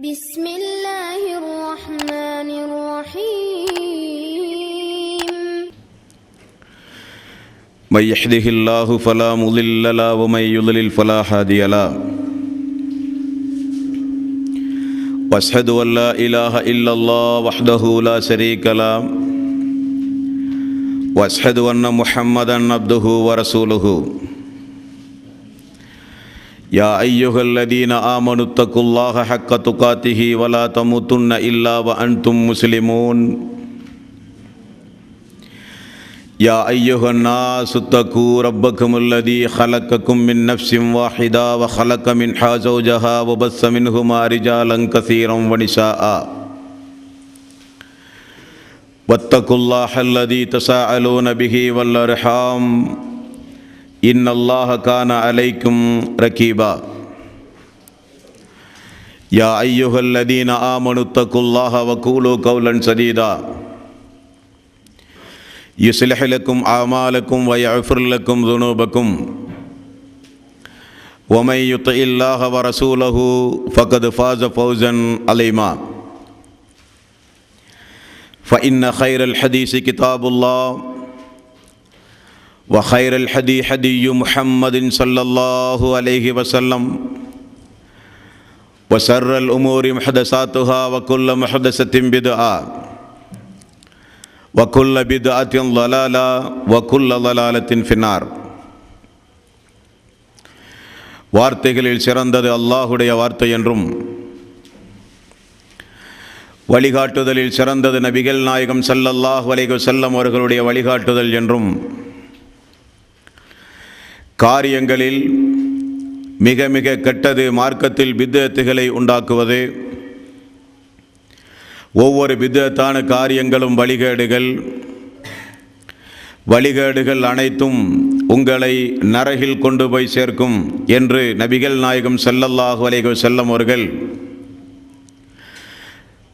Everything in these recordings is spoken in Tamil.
بسم الله الرحمن الرحيم من يهده الله فلا مضل له ومن يضلل فلا هادي له واشهد ان لا اله الا الله وحده لا شريك له واشهد ان محمدا عبده ورسوله يا أيها الذين آمنوا اتقوا الله حق تقاته ولا تموتن إلا وأنتم مسلمون يا أيها الناس اتقوا ربكم الذي خلقكم من نفس واحدة وخلق منها زوجها وبث منهما رجالا كثيرا ونساء واتقوا الله الذي تساءلون به والأرحام إن الله كان عليكم رقيبا يا أيها الذين آمنوا اتقوا الله وقولوا قولا سديدا يصلح لكم أعمالكم ويغفر لكم ذنوبكم ومن يطع الله ورسوله فقد فاز فوزا عظيما فإن خير الحديث كتاب الله وخير الحدي حدي محمد صلى الله عليه وسلم وشر الأمور محدثاتها وكل محدثة بدعة وكل بدعة ضلالة وكل ضلالة في النار. வார்த்தைகளில் சிறந்தது அல்லாஹுடைய வார்த்தை என்றும் வழிகாட்டுதலில் சிறந்தது நபிகள் நாயகம் ஸல்லல்லாஹு அலைஹி வஸல்லம் அவர்களுடைய வழிகாட்டுதல் என்றும் காரியங்களில் மிக மிக கெட்டது மார்க்கத்தில் பித்அத்துகளை உண்டாக்குவது, ஒவ்வொரு பித்அத்தான காரியங்களும் வழிகேடுகள் அனைத்தும் உங்களை நரகில் கொண்டு போய் சேர்க்கும் என்று நபிகள் நாயகம் ஸல்லல்லாஹு அலைஹி வஸல்லம் அவர்கள்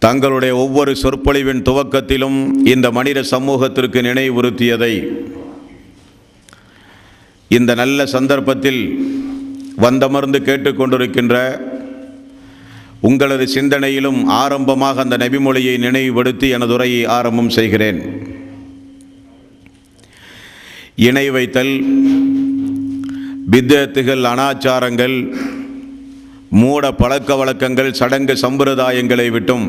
தங்களுடைய ஒவ்வொரு சொற்பொழிவின் துவக்கத்திலும் இந்த மனித சமூகத்திற்கு நினைவுறுத்தியதை இந்த நல்ல சந்தர்ப்பத்தில் வந்தமர்ந்து கேட்டுக்கொண்டிருக்கின்ற உங்களது சிந்தனையிலும் ஆரம்பமாக அந்த நபிமொழியை நினைவுபடுத்தி எனது உரையை ஆரம்பம் செய்கிறேன். இணை வைத்தல், பித்அத்துகள், அனாச்சாரங்கள், மூட பழக்க வழக்கங்கள், சடங்கு சம்பிரதாயங்களை விட்டும்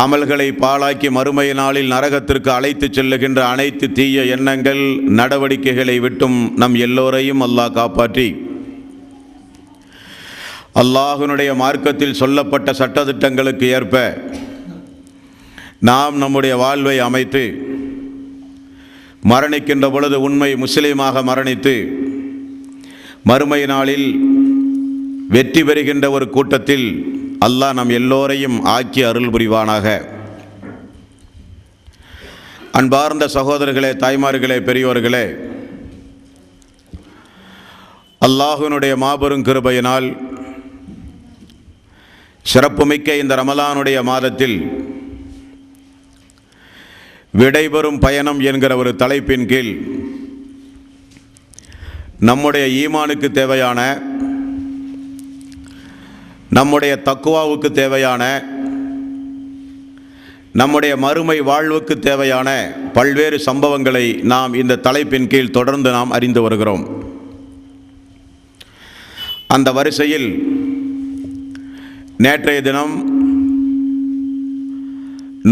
அமல்களை பாழாக்கி மறுமை நாளில் நரகத்திற்கு அழைத்து செல்லுகின்ற அனைத்து தீய எண்ணங்கள், நடவடிக்கைகளை விட்டும் நம் எல்லோரையும் அல்லாஹ் காப்பாற்றி அல்லாஹ்வினுடைய மார்க்கத்தில் சொல்லப்பட்ட சட்டதிட்டங்களுக்கு ஏற்ப நாம் நம்முடைய வாழ்வை அமைத்து மரணிக்கின்ற பொழுது உண்மை முஸ்லீமாக மரணித்து மறுமை நாளில் வெற்றி பெறுகின்ற ஒரு கூட்டத்தில் அல்லாஹ் நம் எல்லோரையும் ஆக்கி அருள் புரிவானாக. அன்பார்ந்த சகோதரர்களே, தாய்மார்களே, பெரியோர்களே, அல்லாஹ்வினுடைய மாபெரும் கிருபையினால் சிறப்புமிக்க இந்த ரமலானுடைய மாதத்தில் விடைபெறும் பயணம் என்கிற ஒரு தலைப்பின் கீழ் நம்முடைய ஈமானுக்கு தேவையான, நம்முடைய தக்குவாவுக்கு தேவையான, நம்முடைய மறுமை வாழ்வுக்கு தேவையான பல்வேறு சம்பவங்களை நாம் இந்த தலைப்பின் கீழ் தொடர்ந்து நாம் அறிந்து வருகிறோம். அந்த வரிசையில் நேற்றைய தினம்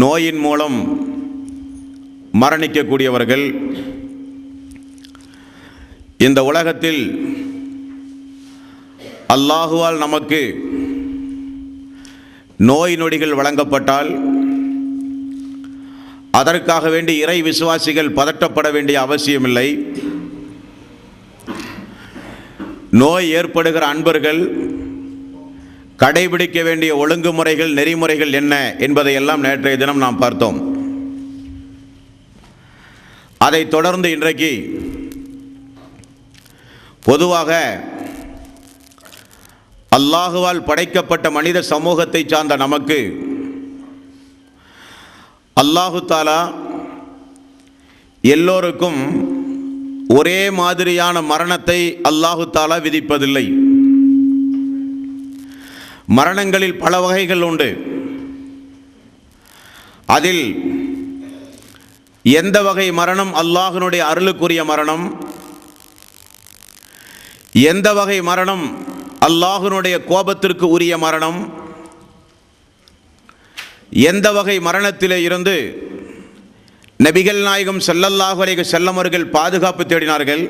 நோயின் மூலம் மரணிக்கக்கூடியவர்கள் இந்த உலகத்தில் அல்லாஹுவால் நமக்கு நோய் நொடிகள் வழங்கப்பட்டால் அதற்காக வேண்டி இறை விசுவாசிகள் பதட்டப்பட வேண்டிய அவசியமில்லை. நோய் ஏற்படுகிற அன்பர்கள் கடைபிடிக்க வேண்டிய ஒழுங்குமுறைகள், நெறிமுறைகள் என்ன என்பதையெல்லாம் நேற்றைய தினம் நாம் பார்த்தோம். அதைத் தொடர்ந்து இன்றைக்கு பொதுவாக அல்லாஹுவால் படைக்கப்பட்ட மனித சமூகத்தை சார்ந்த நமக்கு அல்லாஹு தாலா எல்லோருக்கும் ஒரே மாதிரியான மரணத்தை அல்லாஹு தாலா விதிப்பதில்லை. மரணங்களில் பல வகைகள் உண்டு. அதில் எந்த வகை மரணம் அல்லாஹ்வினுடைய அருளுக்குரிய மரணம், எந்த வகை மரணம் அல்லாஹ்வினுடைய கோபத்திற்கு உரிய மரணம், எந்த வகை மரணத்திலே இருந்து நபிகள் நாயகம் ஸல்லல்லாஹு அலைஹி வஸல்லம் அவர்கள் பாதுகாப்பு தேடினார்கள்,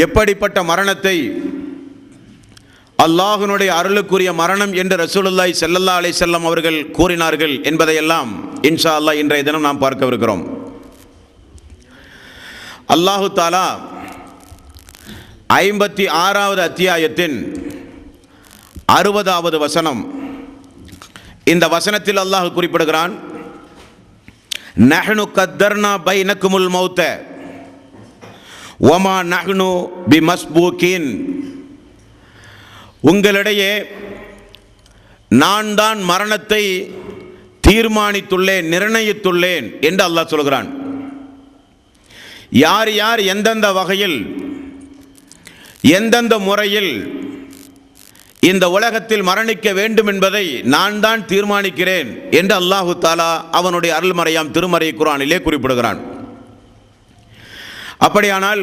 எப்படிப்பட்ட மரணத்தை அல்லாஹ்வினுடைய அருளுக்குரிய மரணம் என்று ரசூலுல்லாஹி ஸல்லல்லாஹு அலைஹி வஸல்லம் அவர்கள் கூறினார்கள் என்பதையெல்லாம் இன்ஷா அல்லாஹ் இன்றைய தினம் நாம் பார்க்கவிருக்கிறோம். அல்லாஹு தஆலா 56வது அத்தியாயத்தின் 60வது வசனம், இந்த வசனத்தில் அல்லாஹ் குறிப்பிடுகிறான், நஹ்னு கத்தர்னா பைனக்குமுல் மௌத வமா நஹ்னு பிமஸ்பூகின், உங்களிடையே நான் தான் மரணத்தை தீர்மானித்துள்ளேன், நிர்ணயித்துள்ளேன் என்று அல்லாஹ் சொல்கிறான். யார் யார் எந்தெந்த வகையில் எந்தெந்த முறையில் இந்த உலகத்தில் மரணிக்க வேண்டும் என்பதை நான் தான் தீர்மானிக்கிறேன் என்று அல்லாஹு தஆலா அவனுடைய அருள்மறையாம் திருமறை குர்ஆனிலே குறிப்பிடுகிறான். அப்படியானால்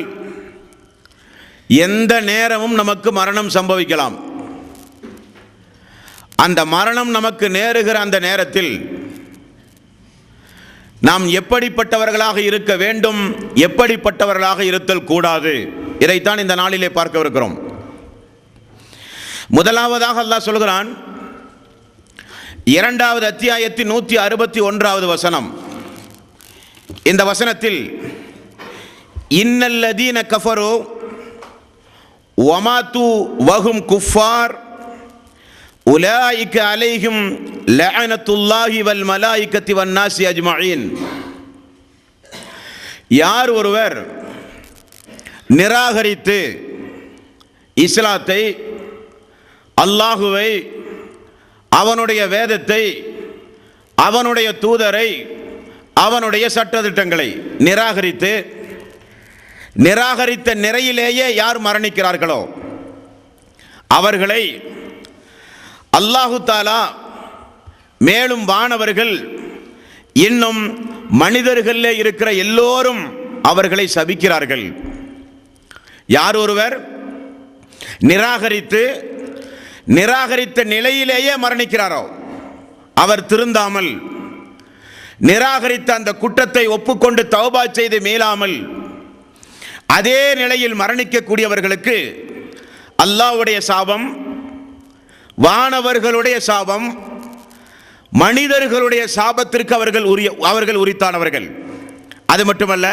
எந்த நேரமும் நமக்கு மரணம் சம்பவிக்கலாம். அந்த மரணம் நமக்கு நேருகிற அந்த நேரத்தில் நாம் எப்படிப்பட்டவர்களாக இருக்க வேண்டும், எப்படிப்பட்டவர்களாக இருத்தல் கூடாது, இதைத்தான் இந்த நாளிலே பார்க்கவிருக்கிறோம். முதலாவதாக அல்லாஹ் சொல்கிறான், 2வது அத்தியாயத்தின் 161வது வசனம், இந்த வசனத்தில் இன்னல்லதீன கஃபரு வமாத்து வஹும் குஃபார் உலாயிக அலைஹிம் லஅனத்துல்லாஹி வல் மலாயிகத்தி வன் நாஸி அஜ்மஈன், யார் ஒருவர் நிராகரித்து இஸ்லாத்தை, அல்லாஹுவை, அவனுடைய வேதத்தை, அவனுடைய தூதரை, அவனுடைய சட்டதிட்டங்களை நிராகரித்த நிலையிலேயே யார் மரணிக்கிறார்களோ அவர்களை அல்லாஹு தஆலா மேலும் வானவர்கள் இன்னும் மனிதர்களே இருக்கிற எல்லோரும் அவர்களை சபிக்கிறார்கள். யார் ஒருவர் நிராகரித்த நிலையிலேயே மரணிக்கிறாரோ, அவர் திருந்தாமல் நிராகரித்த அந்த குற்றத்தை ஒப்புக்கொண்டு தௌபா செய்து மீளாமல் அதே நிலையில் மரணிக்கக்கூடியவர்களுக்கு அல்லாஹ்வுடைய சாபம், வானவர்களுடைய சாபம், மனிதர்களுடைய சாபத்திற்கு அவர்கள் உரித்தானவர்கள். அது மட்டுமல்ல,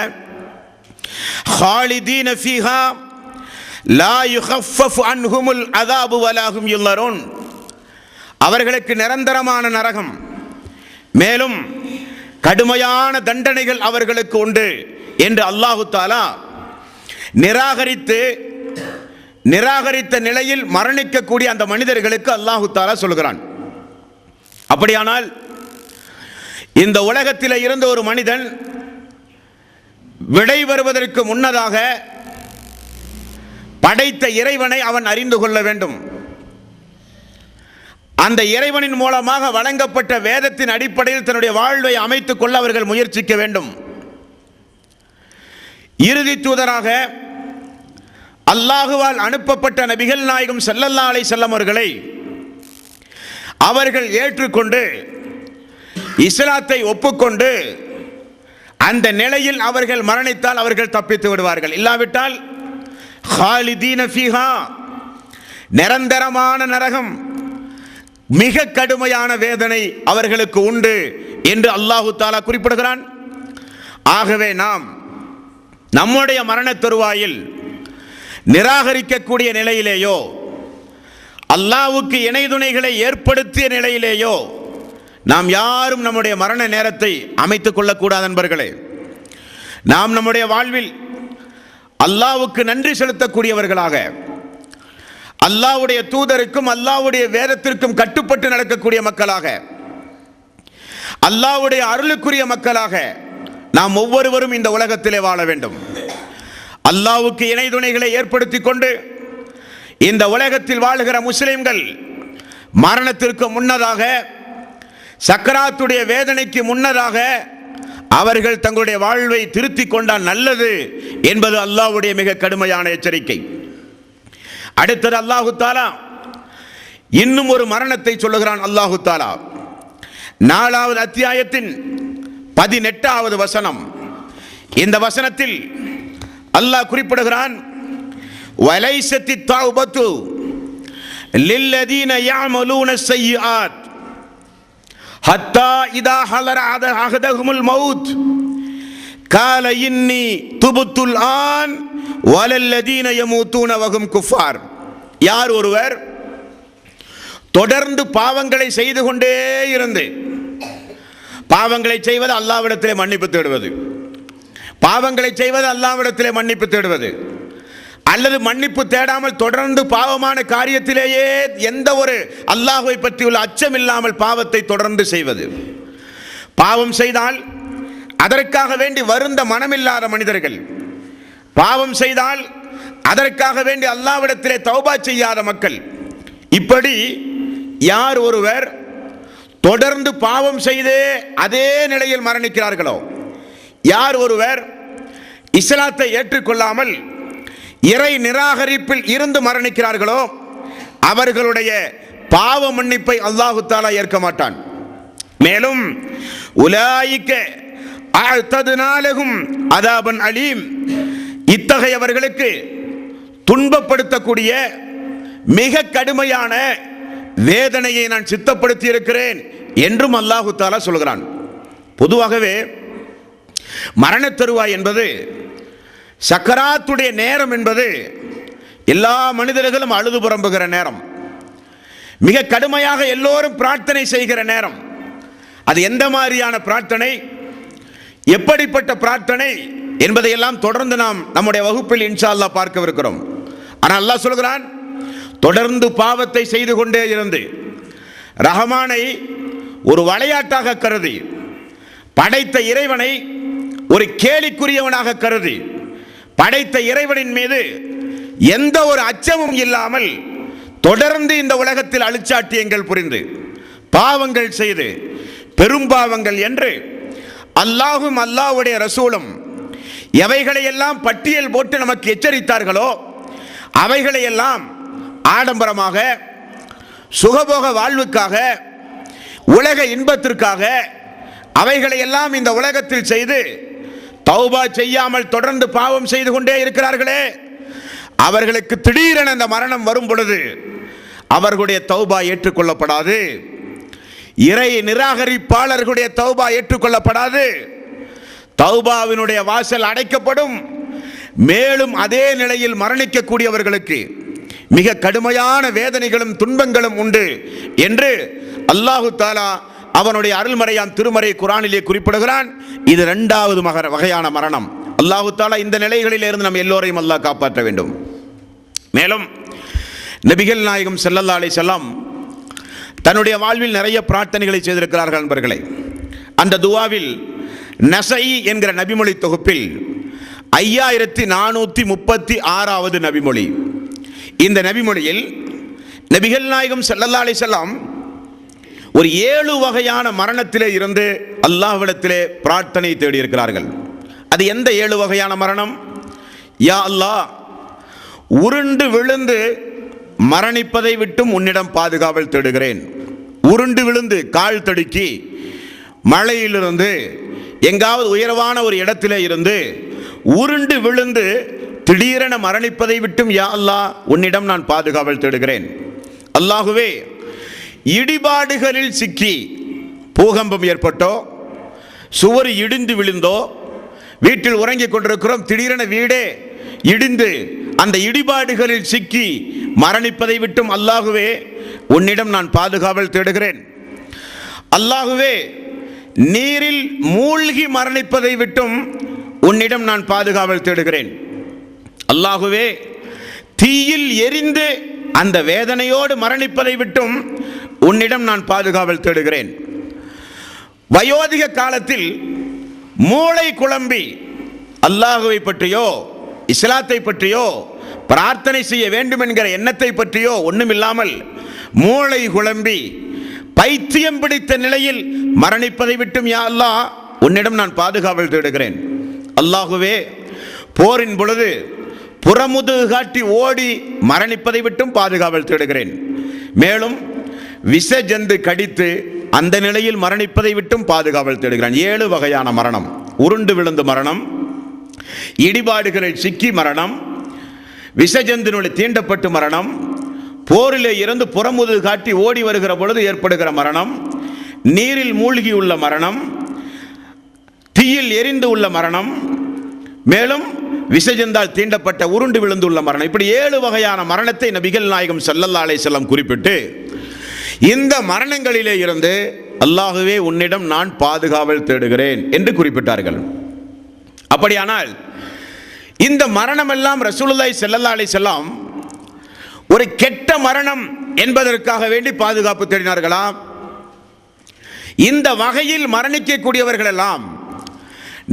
ஹாலிதீன ஃபீஹா லா யுகஃபஃபு அன்ஹுமுல் அஸாபு வலா ஹும் யுல்லரூன், அவர்களுக்கு நிரந்தரமான நரகம், மேலும் கடுமையான தண்டனைகள் அவர்களுக்கு உண்டு என்று அல்லாஹு தஆலா நிராகரித்த நிலையில் மரணிக்கக்கூடிய அந்த மனிதர்களுக்கு அல்லாஹு தஆலா சொல்கிறான். அப்படியானால் இந்த உலகத்தில் இருந்த ஒரு மனிதன் விடை வருவதற்கு முன்னதாக படைத்த இறைவனை அவன் அறிந்து கொள்ள வேண்டும். அந்த இறைவனின் மூலமாக வழங்கப்பட்ட வேதத்தின் அடிப்படையில் தன்னுடைய வாழ்வை அமைத்துக் கொள்ள அவர்கள் முயற்சிக்க வேண்டும். இறுதி தூதராக அல்லாஹுவால் அனுப்பப்பட்ட நபிகள் நாயகம் ஸல்லல்லாஹு அலைஹி வஸல்லம் அவர்களை அவர்கள் ஏற்றுக்கொண்டு இஸ்லாத்தை ஒப்புக்கொண்டு அந்த நிலையில் அவர்கள் மரணித்தால் அவர்கள் தப்பித்து விடுவார்கள். இல்லாவிட்டால் ஹாலிதீன ஃபீஹா, நிரந்தரமான நரகம், மிக கடுமையான வேதனை அவர்களுக்கு உண்டு என்று அல்லாஹு தஆலா குறிப்பிடுகிறான். ஆகவே நாம் நம்முடைய மரண தருவாயில் நிராகரிக்கக்கூடிய நிலையிலேயோ, அல்லாஹ்வுக்கு இணை துணைகளை ஏற்படுத்திய நிலையிலேயோ நாம் யாரும் நம்முடைய மரண நேரத்தை அமைத்துக் கொள்ளக்கூடாது. நண்பர்களே, நாம் நம்முடைய வாழ்வில் அல்லாஹ்வுக்கு நன்றி செலுத்தக்கூடியவர்களாக, அல்லாஹ்வுடைய தூதருக்கும் அல்லாஹ்வுடைய வேதத்திற்கும் கட்டுப்பட்டு நடக்கக்கூடிய மக்களாக, அல்லாஹ்வுடைய அருளுக்குரிய மக்களாக நாம் ஒவ்வொருவரும் இந்த உலகத்திலே வாழ வேண்டும். அல்லாஹ்வுக்கு இணை துணைகளை ஏற்படுத்தி கொண்டு இந்த உலகத்தில் வாழுகிற முஸ்லிம்கள் மரணத்திற்கு முன்னதாக, சக்கராத்துடைய வேதனைக்கு முன்னதாக அவர்கள் தங்களுடைய வாழ்வை திருத்திக் கொண்டால் நல்லது என்பது அல்லாஹ்வுடைய மிக கடுமையான எச்சரிக்கை. அடுத்தது அல்லாஹு தஆலா இன்னும் ஒரு மரணத்தை சொல்லுகிறான். அல்லாஹு தஆலா 4வது அத்தியாயத்தின் 18வது வசனம். இந்த வசனத்தில் அல்லாஹ் குறிப்பிடுகிறான், வலைஸத்தி தௌபத்து லில்லதீன யஅமலூன ஸய்யிஆத் ஹத்தா இதா ஹலர அஹதஹுமுல் மௌத் கால இன்னி துபுத்துல் ஆன் வலல்லதீன யமூத்தூன வஹும் குஃபார். யார் ஒருவர் தொடர்ந்து பாவங்களை செய்து கொண்டே இருந்து, பாவங்களை செய்வது அல்லாஹ்விடத்திலே மன்னிப்பு தேடுவது, பாவங்களை செய்வது அல்லாஹ்விடத்திலே மன்னிப்பு தேடுவது, அல்லது மன்னிப்பு தேடாமல் தொடர்ந்து பாவமான காரியத்திலேயே எந்த ஒரு அல்லாஹ்வை பற்றியுள்ள அச்சம் இல்லாமல் பாவத்தை தொடர்ந்து செய்வது. பாவம் செய்தால் அதற்காக வேண்டி வருந்த மனமில்லாத மனிதர்கள், பாவம் செய்தால் அதற்காக வேண்டி அல்லாஹ்விடத்திலே தௌபா செய்யாத மக்கள், இப்படி யார் ஒருவர் தொடர்ந்து பாவம் செய்து அதே நிலையில் மரணிக்கிறார்களோ, யார் ஒருவர் இஸ்லாத்தை ஏற்றுக்கொள்ளாமல் இறை நிராகரிப்பில் இருந்து மரணிக்கிறார்களோ அவர்களுடைய பாவ மன்னிப்பை அல்லாஹு தஆலா ஏற்க மாட்டான். மேலும் உலாயிக அஅததுனா லஹும் அதாபன் அலீம், இத்தகையவர்களுக்கு துன்பப்படுத்தக்கூடிய மிக கடுமையான வேதனையை நான் சித்தப்படுத்தி இருக்கிறேன் என்றும் அல்லாஹு தஆலா சொல்கிறான். பொதுவாகவே மரண தருவாய் என்பது, சக்கராத்துடைய நேரம் என்பது எல்லா மனிதர்களும் அழுது புறம்புகிற நேரம், மிக கடுமையாக எல்லோரும் பிரார்த்தனை செய்கிற நேரம். அது எந்த மாதிரியான பிரார்த்தனை, எப்படிப்பட்ட பிரார்த்தனை என்பதையெல்லாம் தொடர்ந்து நாம் நம்முடைய வகுப்பில் இன்ஷா அல்லாஹ் பார்க்கவிருக்கிறோம். ஆனால் அல்லாஹ் சொல்கிறான், தொடர்ந்து பாவத்தை செய்து கொண்டே இருந்து ரஹ்மானை ஒரு விளையாட்டாக கருதி, படைத்த இறைவனை ஒரு கேலிக்குரியவனாக கருதி, படைத்த இறைவனின் மீது எந்த ஒரு அச்சமும் இல்லாமல் தொடர்ந்து இந்த உலகத்தில் அழிச்சாட்டியங்கள் புரிந்து பாவங்கள் செய்து பெரும்பாவங்கள் என்று அல்லாஹும் அல்லாஹ்வுடைய ரசூலும் எவைகளையெல்லாம் பட்டியல் போட்டு நமக்கு எச்சரித்தார்களோ அவைகளையெல்லாம் ஆடம்பரமாக, சுகபோக வாழ்வுக்காக, உலக இன்பத்திற்காக அவைகளையெல்லாம் இந்த உலகத்தில் செய்து தௌபா செய்யாமல் தொடர்ந்து பாவம் செய்து கொண்டே இருக்கிறார்களே, அவர்களுக்கு திடீரென அந்த மரணம் வரும் பொழுது அவர்களுடைய தௌபா ஏற்றுக்கொள்ளப்படாது. இறை நிராகரிப்பாளர்களுடைய தௌபா ஏற்றுக்கொள்ளப்படாது. தௌபாவினுடைய வாசல் அடைக்கப்படும். மேலும் அதே நிலையில் மரணிக்கக்கூடியவர்களுக்கு மிக கடுமையான வேதனைகளும் துன்பங்களும் உண்டு என்று அல்லாஹு தஆலா அவனுடைய அருள்மறையாம் திருமறை குர்ஆனிலே குறிப்பிடுகிறான். இது 2வது வகையான மரணம். அல்லாஹு தஆலா இந்த நிலைகளில் இருந்து நம் எல்லோரையும் அல்லாஹ் காப்பாற்ற வேண்டும். மேலும் நபிகள் நாயகம் ஸல்லல்லாஹு அலைஹி வஸல்லம் தன்னுடைய வாழ்வில் நிறைய பிரார்த்தனைகளை செய்திருக்கிறார்கள் நண்பர்களே. அந்த துஆவில் நஸஈ என்கிற நபிமொழி தொகுப்பில் 5436வது நபிமொழி. இந்த நபிமொழியில் நபிகள் நாயகம் ஸல்லல்லாஹு அலைஹி வஸல்லம் ஒரு 7 வகையான மரணத்திலே இருந்து அல்லாஹ்விடத்திலே பிரார்த்தனை தேடி இருக்கிறார்கள். அது எந்த 7 வகையான மரணம்? யா அல்லாஹ், உருண்டு விழுந்து மரணிப்பதை விட்டும் உன்னிடம் பாதுகாவல் தேடுகிறேன். உருண்டு விழுந்து கால் தடுக்கி மலையிலிருந்து எங்காவது உயர்வான ஒரு இடத்திலே இருந்து உருண்டு விழுந்து திடீரென மரணிப்பதை விட்டும் யா அல்லாஹ் உன்னிடம் நான் பாதுகாவல் தேடுகிறேன். அல்லாஹுவே, இடிபாடுகளில் சிக்கி பூகம்பம் ஏற்பட்டோ, சுவர் இடிந்து விழுந்தோ, வீட்டில் உறங்கிக் கொண்டிருக்கிறோம், திடீரென வீடே இடிந்து அந்த இடிபாடுகளில் சிக்கி மரணிப்பதை விட்டும் அல்லாஹுவே உன்னிடம் நான் பாதுகாவல் தேடுகிறேன். அல்லாஹுவே, நீரில் மூழ்கி மரணிப்பதை விட்டும் உன்னிடம் நான் பாதுகாவல் தேடுகிறேன். அல்லாஹுவே, தீயில் எரிந்து அந்த வேதனையோடு மரணிப்பதை விட்டும் உன்னிடம் நான் பாதுகாவல் தேடுகிறேன். வயோதிக காலத்தில் மூளை குழம்பி அல்லாஹுவை பற்றியோ இஸ்லாத்தை பற்றியோ பிரார்த்தனை செய்ய வேண்டும் என்கிற எண்ணத்தை பற்றியோ ஒண்ணுமில்லாமல் மூளை குழம்பி பைத்தியம் பிடித்த நிலையில் மரணிப்பதை விட்டும் யா அல்லாஹ் உன்னிடம் நான் பாதுகாவல் தேடுகிறேன். அல்லாஹுவே, போரின் பொழுது புறமுதுகு காட்டி ஓடி மரணிப்பதை விட்டும் பாதுகாவல் தேடுகிறேன். மேலும் விஷ ஜந்து கடித்து அந்த நிலையில் மரணிப்பதை விட்டும் பாதுகாவல் தேடுகிறேன். 7 வகையான மரணம்: உருண்டு விழுந்து மரணம், இடிபாடுகளில் சிக்கி மரணம், விஷஜந்தினுடைய தீண்டப்பட்டு மரணம், போரிலே இருந்து புறமுதுகு காட்டி ஓடி வருகிற பொழுது ஏற்படுகிற மரணம், நீரில் மூழ்கி உள்ள மரணம், தீயில் எரிந்து உள்ள மரணம், மேலும் விஷஜந்தால் தீண்டப்பட்ட உருண்டு விழுந்துள்ள மரணம். இப்படி 7 வகையான மரணத்தை நபிகள் நாயகம் ஸல்லல்லாஹு அலைஹி வஸல்லம் குறிப்பிட்டு, இந்த மரணங்களிலே இருந்து அல்லாஹுவே உன்னிடம் நான் பாதுகாவல் தேடுகிறேன் என்று குறிப்பிட்டார்கள். அப்படியானால் இந்த மரணம் எல்லாம் ரசூலுல்லாஹி ஸல்லல்லாஹு அலைஹி வஸல்லம் ஒரு கெட்ட மரணம் என்பதற்காக வேண்டி பாதுகாப்பு தேடினார்களா? இந்த வகையில் மரணிக்கக்கூடியவர்கள் எல்லாம்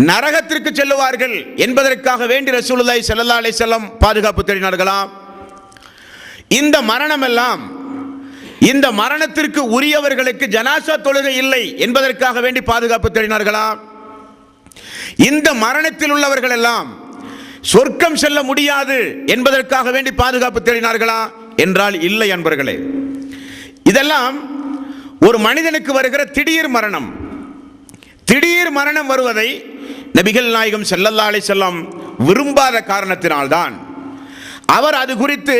நரகத்திற்கு செல்லுவார்கள் என்பதற்காக வேண்டி ரசூலுல்லாஹி ஸல்லல்லாஹு அலைஹி வஸல்லம் பாதுகாப்பு தேடினார்களா? இந்த மரணம் எல்லாம் இந்த மரணத்திற்கு உரியவர்களுக்கு ஜனாசா தொழுகை இல்லை என்பதற்காக வேண்டி பாதுகாப்பு தேடினார்களா? இந்த மரணத்தில் உள்ளவர்கள் எல்லாம் சொர்க்கம் செல்ல முடியாது என்பதற்காக வேண்டி பாதுகாப்பு தேடினார்களா என்றால் இல்லை அன்பர்களே. இதெல்லாம் ஒரு மனிதனுக்கு வருகிற திடீர் மரணம். திடீர் மரணம் வருவதை நபிகள் நாயகம் ஸல்லல்லாஹு அலைஹி வஸல்லம் விரும்பாத காரணத்தினால்தான், அவர் அது குறித்து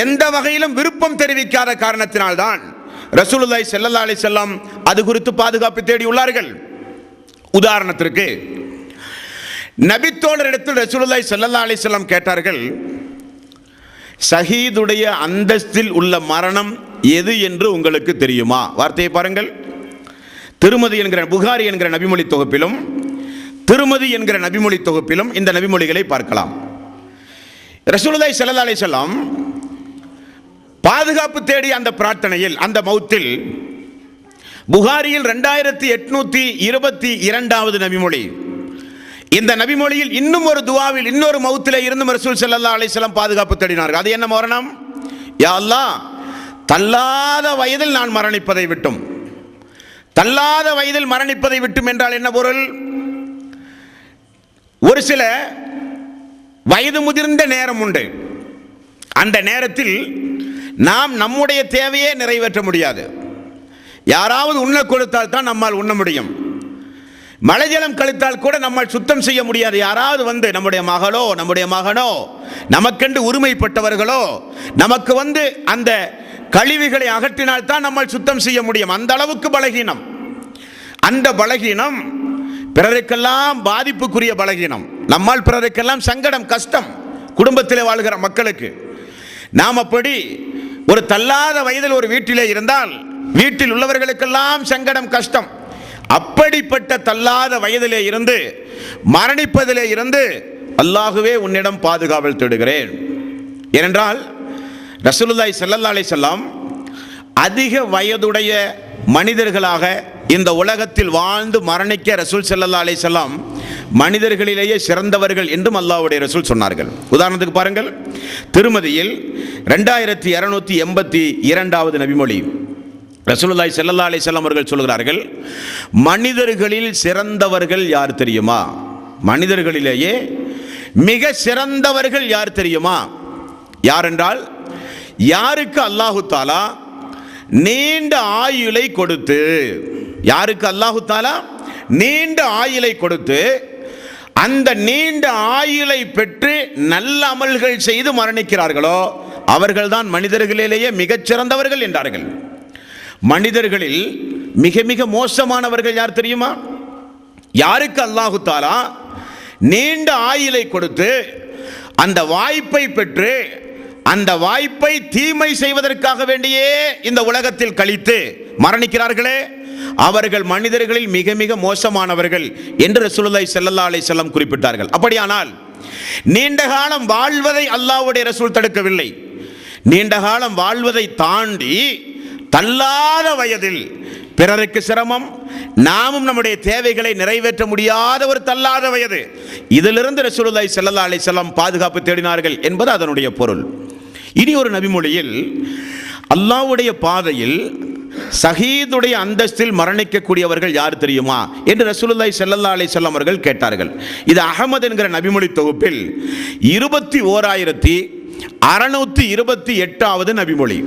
எந்த வகையிலும் விருப்பம் தெரிவிக்காத காரணத்தினால்தான் ரசூலுல்லாஹி ஸல்லல்லாஹு அலைஹி வஸல்லம் அது குறித்து பாதுகாப்பு தேடியுள்ளார்கள். உதாரணத்திற்கு, நபித்தோழரிடத்தில் ரசூலுல்லாஹி ஸல்லல்லாஹு அலைஹி வஸல்லம் கேட்டார்கள், ஷஹீதுடைய அந்தஸ்தில் உள்ள மரணம் எது என்று உங்களுக்கு தெரியுமா? வார்த்தையை பாருங்கள். திருமதி என்கிற புகாரி என்கிற நபிமொழி தொகுப்பிலும் திருமதி என்கிற நபிமொழி தொகுப்பிலும் இந்த நபிமொழிகளை பார்க்கலாம். ரசூலுல்லாஹி ஸல்லல்லாஹு அலைஹி வஸல்லம் பாதுகாப்பு தேடி அந்த பிரார்த்தனையில், அந்த மௌத்தில், புகாரியில் 2822வது நபிமொழி. இந்த நபிமொழியில் இன்னும் ஒரு துவாவில் இன்னொரு மௌத்திலே இருந்தும் ரசூல் ஸல்லல்லாஹு அலைஹி வஸல்லம் பாதுகாப்பு தேடினார்கள். அது என்ன மரணம்? யா அல்லாஹ், தள்ளாத வயதில் நான் மரணிப்பதை விட்டும். தள்ளாத வயதில் மரணிப்பதை விட்டும் என்றால் என்ன பொருள்? ஒரு சில வயது முதிர்ந்த நேரம் உண்டு. அந்த நேரத்தில் நாம் நம்முடைய தேவையே நிறைவேற்ற முடியாது. யாராவது உண்ண கொடுத்தால் தான் நம்மால் உண்ண முடியும். மலைஜலம் கழித்தால் கூட நம்மால் சுத்தம் செய்ய முடியாது. யாராவது வந்து நம்முடைய மகளோ நம்முடைய மகனோ நமக்கென்று உரிமைப்பட்டவர்களோ நமக்கு வந்து அந்த கழிவுகளை அகற்றினால் தான் நம்மால் சுத்தம் செய்ய முடியும். அந்த அளவுக்கு பலகீனம். அந்த பலகீனம் பிறருக்கெல்லாம் பாதிப்புக்குரிய பலகீனம். நம்மால் பிறருக்கெல்லாம் சங்கடம், கஷ்டம். குடும்பத்தில் வாழ்கிற மக்களுக்கு நாம் அப்படி ஒரு தள்ளாத வயதில் ஒரு வீட்டிலே இருந்தால் வீட்டில் உள்ளவர்களுக்கெல்லாம் சங்கடம், கஷ்டம். அப்படிப்பட்ட தள்ளாத வயதிலே இருந்து மரணிப்பதிலே இருந்து அல்லாஹுவே உன்னிடம் பாதுகாவல் தேடுகிறேன். ஏனென்றால் ரசூலுல்லாஹி ஸல்லல்லாஹு அலைஹி வஸல்லம் அதிக வயதுடைய மனிதர்களாக இந்த உலகத்தில் வாழ்ந்து மரணிக்க ரசூல் ஸல்லல்லாஹு அலைஹி வஸல்லம் மனிதர்களிலேயே சிறந்தவர்கள் என்றும் அல்லாஹ்வுடைய ரசூல் சொன்னார்கள். உதாரணத்துக்கு பாருங்கள், திருமதியில் 2282வது நபிமொழி. ரசூலுல்லாஹி ஸல்லல்லாஹு அலைஹி வஸல்லம் அவர்கள் சொல்கிறார்கள், மனிதர்களில் சிறந்தவர்கள் யார் தெரியுமா? மனிதர்களிலேயே மிக சிறந்தவர்கள் யார் தெரியுமா? யார் என்றால், யாருக்கு அல்லாஹு தஆலா நீண்ட ஆயுளை கொடுத்து, யாருக்கு அல்லாஹு தஆலா நீண்ட ஆயுளை கொடுத்து அந்த நீண்ட ஆயுளை பெற்று நல்ல அமல்கள் செய்து மரணிக்கிறார்களோ அவர்கள்தான் மனிதர்களிலேயே மிகச் சிறந்தவர்கள் என்றார்கள். மனிதர்களில் மிக மிக மோசமானவர்கள் யார் தெரியுமா? யாருக்கு அல்லாஹு தஆலா நீண்ட ஆயுளை கொடுத்து அந்த வாய்ப்பை பெற்று அந்த வாய்ப்பை தீமை செய்வதற்காக வேண்டியே இந்த உலகத்தில் கழித்து மரணிக்கிறார்களே அவர்கள் மனிதர்களில் மிக மிக மோசமானவர்கள் என்று ரசூலுல்லாஹி ஸல்லல்லாஹு அலைஹி வஸல்லம் குறிப்பிட்டார்கள். அப்படியானால் நீண்ட காலம் வாழ்வதை அல்லாஹ்வுடைய ரசூல் தடுக்கவில்லை. நீண்ட காலம் வாழ்வதை தாண்டி தள்ளாத வயதில் பிறருக்கு சிரமம், நாமும் நம்முடைய தேவைகளை நிறைவேற்ற முடியாத ஒரு தள்ளாத வயது. இதிலிருந்து ரசூலுல்லாஹி ஸல்லல்லாஹு அலைஹி வஸல்லம் பாதுகாப்பு தேடினார்கள் என்பது அதனுடைய பொருள். இனி ஒரு நபிமொழியில் அல்லாஹ்வுடைய பாதையில் ஷஹீதுடைய அந்தஸ்தில் மரணிக்கக்கூடியவர்கள் யார் தெரியுமா என்று ரசூலுல்லாஹி ஸல்லல்லாஹு அலைஹி வஸல்லம் அவர்கள் கேட்டார்கள். இது அஹமது என்கிற நபிமொழி தொகுப்பில் 21628வது நபிமொழி.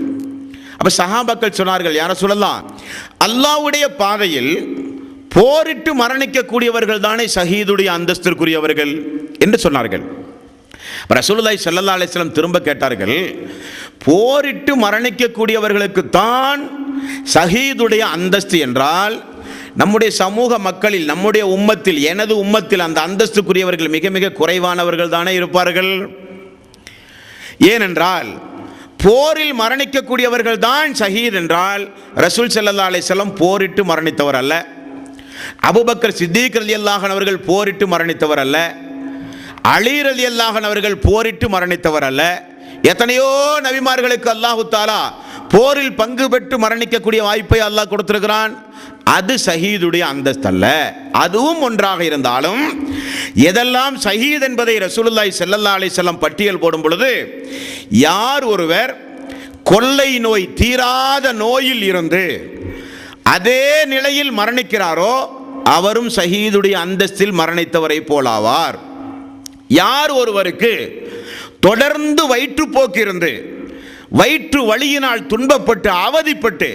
அப்ப சஹாபாக்கள் சொன்னார்கள், யார சொல்லலாம், அல்லாஹ்வுடைய பாதையில் போரிட்டு மரணிக்கக்கூடியவர்கள் தானே ஷஹீதுடைய அந்தஸ்திற்குரியவர்கள் என்று சொன்னார்கள். ரசூலுல்லாஹி ஸல்லல்லாஹு அலைஹி வஸல்லம் திரும்ப கேட்டார்கள், போரிட்டு மரணிக்கக்கூடியவர்களுக்கு தான் ஷஹீதுடைய அந்தஸ்து என்றால் நம்முடைய சமூக மக்களில், நம்முடைய உம்மத்தில், எனது உம்மத்தில் அந்த அந்தஸ்துக்குரியவர்கள் மிக மிக குறைவானவர்கள் தானே இருப்பார்கள். ஏனென்றால் போரில் மரணிக்கக்கூடியவர்கள் தான் ஷஹீத் என்றால் ரசூல் ஸல்லல்லாஹு அலைஹி வஸல்லம் போரிட்டு மரணித்தவர் அல்ல, அபூபக்கர் சித்தீக் ரலியல்லாஹு அன்ஹு அவர்கள் போரிட்டு மரணித்தவர் அல்ல, அலி ரலியல்லாஹு அன்ஹு அவர்கள் போரிட்டு மரணித்தவர் அல்ல. எத்தனையோ நபிமார்களுக்கு அல்லாஹு தஆலா போரில் பங்கு பெற்று மரணிக்கக்கூடிய வாய்ப்பை அல்லாஹ் கொடுத்திருக்கிறான். அது ஷஹீதுடைய அந்தஸ்து அல்ல. அதுவும் ஒன்றாக இருந்தாலும் எதெல்லாம் ஷஹீத் என்பதை ரசூலுல்லாஹி ஸல்லல்லாஹு அலைஹி வஸல்லம் பட்டியல் போடும் பொழுது, யார் ஒருவர் கொள்ளை நோய், தீராத நோயில் இருந்து அதே நிலையில் மரணிக்கிறாரோ அவரும் ஷஹீதுடைய அந்தஸ்தில் மரணித்தவரை போலாவார். யார் ஒருவருக்கு தொடர்ந்து வயிற்றுப்போக்கு இருந்து வயிற்று வலியினால் துன்பப்பட்டு அவதிப்பட்டு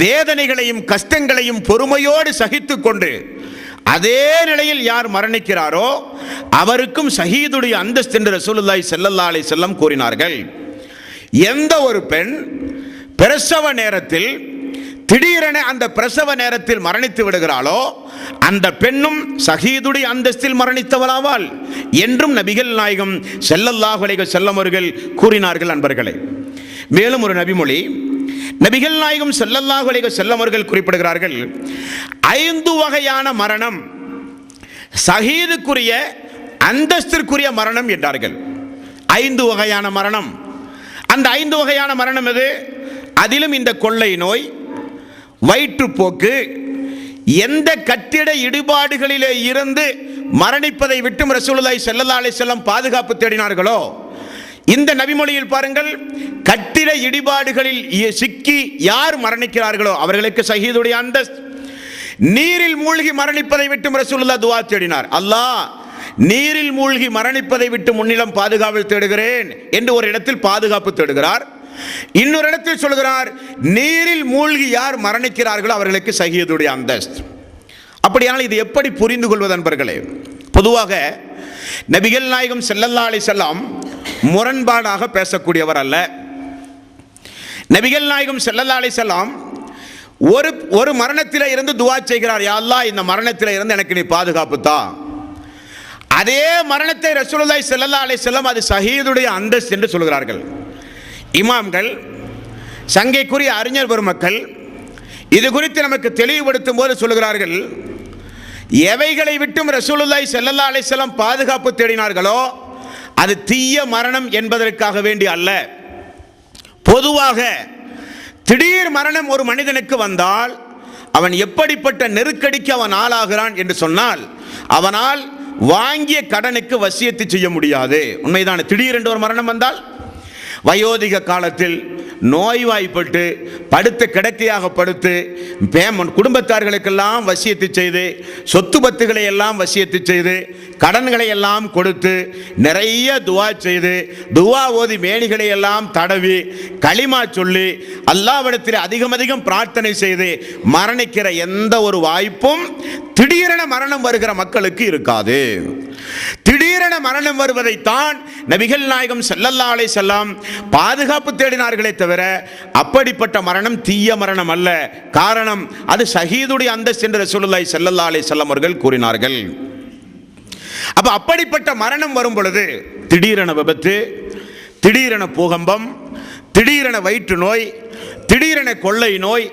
வேதனைகளையும் கஷ்டங்களையும் பொறுமையோடு சகித்து கொண்டு அதே நிலையில் யார் மரணிக்கிறாரோ அவருக்கும் ஷஹீதுடைய அந்தஸ்து என்று ரசூலுல்லாஹி ஸல்லல்லாஹு அலைஹி வஸல்லம் கூறினார்கள். எந்த ஒரு பெண் பிரசவ நேரத்தில் திடீரென அந்த பிரசவ நேரத்தில் மரணித்து விடுகிறாளோ அந்த பெண்ணும் ஷஹீதுடைய அந்தஸ்தில் மரணித்தவளாவாள் என்றும் நபிகள் நாயகம் ஸல்லல்லாஹு அலைஹி வஸல்லம் அவர்கள் கூறினார்கள். அன்பர்களே, மேலும் ஒரு நபிமொழி நபிகள் நாயகம் ஸல்லல்லாஹு அலைஹி வஸல்லம் அவர்கள் குறிப்பிடுகிறார்கள், 5 வகையான மரணம் ஷஹீதுக்குரிய அந்தஸ்திற்குரிய மரணம் என்றார்கள். 5 வகையான மரணம். அந்த 5 வகையான மரணம் எது? அதிலும் இந்த கொள்ளை நோய், வயிற்றுப்போக்கு, எந்த கட்டிட இடிபாடுகளிலே இருந்து மரணிப்பதை விட்டும் ரசூலுல்லாஹி ஸல்லல்லாஹு அலைஹி வஸல்லம் பாதுகாப்பு தேடினார்களோ, இந்த நபிமொழியில் பாருங்கள், கட்டிட இடிபாடுகளில் சிக்கி யார் மரணிக்கிறார்களோ அவர்களுக்கு ஷஹீதுடைய அந்தஸ்து. நீரில் மூழ்கி மரணிப்பதை விட்டும் ரசூலுல்லாஹ் துஆ தேடினார். அல்லாஹ், நீரில் மூழ்கி மரணிப்பதை விட்டு முன்னிலம் பாதுகாவல் தேடுகிறேன் என்று ஒரு இடத்தில் பாதுகாப்பு தேடுகிறார். இன்னொரு இடத்தில் சொல்கிறார், நீரில் மூழ்கி யார் மரணிக்கிறார்களோ அவர்களுக்கு ஷஹீதுடைய அந்தஸ்து. அப்படியானால் இது எப்படி புரிந்து கொள்வது நண்பர்களே? பொதுவாக நபிகள் நாயகம் ஸல்லல்லாஹு அலைஹி வஸல்லம் முரண்பாடாக பேசக்கூடியவர் அல்ல. நபிகள் நாயகம் ஸல்லல்லாஹு அலைஹி வஸல்லம் ஒரு மரணத்திலே இருந்து துஆ செய்கிறார், யா அல்லாஹ் இந்த மரணத்திலே இருந்து எனக்கு நீ பாதுகாப்பு தா. அதே மரணத்தை ரசூலுல்லாஹி ஸல்லல்லாஹு அலைஹி வஸல்லம் அது ஷஹீதுடைய அந்தஸ்து என்று சொல்கிறார்கள். இமாம்கள், சங்கைக்குரிய அறிஞர் பெருமக்கள் இது குறித்து நமக்கு தெளிவுபடுத்தும் போது சொல்கிறார்கள், எவைகளை விட்டும் ரசூலுல்லாஹி ஸல்லல்லாஹு அலைஹி வஸல்லம் பாதுகாப்பு தேடினார்களோ அது தீய மரணம் என்பதற்காக வேண்டி அல்ல. பொதுவாக திடீர் மரணம் ஒரு மனிதனுக்கு வந்தால் அவன் எப்படிப்பட்ட நெருக்கடிக்கு அவன் ஆளாகிறான் என்று சொன்னால், அவனால் வாங்கிய கடனுக்கு வசியத்து செய்ய முடியாது. உண்மைதான். திடீரென்று ஒரு மரணம் வந்தால், வயோதிக காலத்தில் நோய்வாய்ப்பட்டு படுத்த கிடக்கையாக படுத்து குடும்பத்தார்களுக்கெல்லாம் வசியத்து செய்து, சொத்து பத்துகளை எல்லாம் வசியத்து செய்து, கடன்களை எல்லாம் கொடுத்து, நிறைய துவா செய்து, துவா ஓதி மேனிகளை எல்லாம் தடவி களிமா சொல்லி அல்லாஹ்விடத்தில் அதிகம் அதிகம் பிரார்த்தனை செய்து மரணிக்கிற எந்த ஒரு வாய்ப்பும் திடீரென மரணம் வருகிற மக்களுக்கு இருக்காது. திடீரென மரணம் வருவதைத்தான் நபிகள் நாயகம் ஸல்லல்லாஹு அலைஹி வஸல்லம் பாதுகாப்பு தேடினார்களே தவிர அப்படிப்பட்ட மரணம் தீய மரணம் அல்ல. காரணம், அது ஷஹீதுடைய அந்தஸ்து என்று ரசூலுல்லாஹி ஸல்லல்லாஹு அலைஹி வஸல்லம் அவர்கள் கூறினார்கள். அப்ப அப்படிப்பட்ட மரணம் வரும் பொழுது திடீரென விபத்து, திடீரென பூகம்பம், திடீரென வயிற்று நோய், திடீரென கொள்ளை நோய்,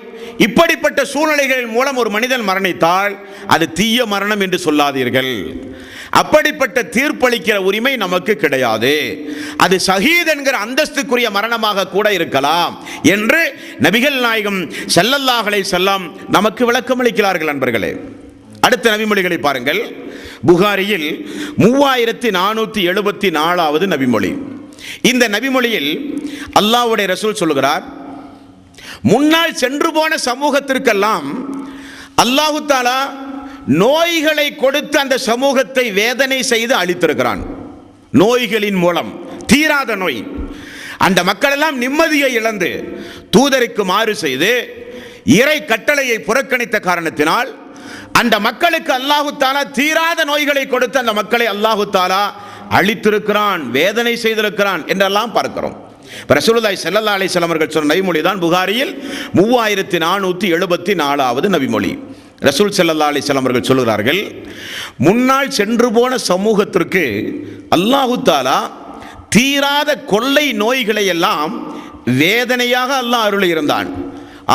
இப்படிப்பட்ட சூழ்நிலைகளின் மூலம் ஒரு மனிதன் மரணித்தால் அது தீய மரணம் என்று சொல்லாதீர்கள். அப்படிப்பட்ட தீர்ப்பளிக்கிற உரிமை நமக்கு கிடையாது. அது ஷஹீத் என்கிற அந்தஸ்துக்குரிய மரணமாக கூட இருக்கலாம் என்று நபிகள் நாயகம் ஸல்லல்லாஹு அலைஹி வஸல்லம் நமக்கு விளக்கம் அளிக்கிறார்கள். நண்பர்களே, அடுத்த நபிமொழிகளை பாருங்கள். புகாரியில் 3474வது நபிமொழி. இந்த நபிமொழியில் அல்லாஹ்வுடைய ரசூல் சொல்லுகிறார், முன்னால் சென்று போன சமூகத்திற்கெல்லாம் அல்லாஹு தஆலா நோய்களை கொடுத்து அந்த சமூகத்தை வேதனை செய்து அழித்திருக்கிறான். நோய்களின் மூலம், தீராத நோய், அந்த மக்கள் எல்லாம் நிம்மதியை இழந்து தூதருக்கு மாறு செய்து இறை கட்டளையை புறக்கணித்த காரணத்தினால் அந்த மக்களுக்கு அல்லாஹு தஆலா தீராத நோய்களை கொடுத்து அந்த மக்களை அல்லாஹு தஆலா அழித்திருக்கிறான், வேதனை செய்திருக்கிறான் என்றெல்லாம் பார்க்கிறோம். ரசூலுல்லாஹி ஸல்லல்லாஹு அலைஹி வஸல்லம் அவர்கள் சொன்ன நபிமொழி தான் புகாரியில் 3474வது நபிமொழி. ரசூல் ஸல்லல்லாஹு அலைஹி வஸல்லம் அவர்கள் சொல்கிறார்கள், முன்னால் சென்று போன சமூகத்திற்கு அல்லாஹு தஆலா தீராத கொள்ளை நோய்களை எல்லாம் வேதனையாக அல்லாஹ் அருளி இருந்தான்.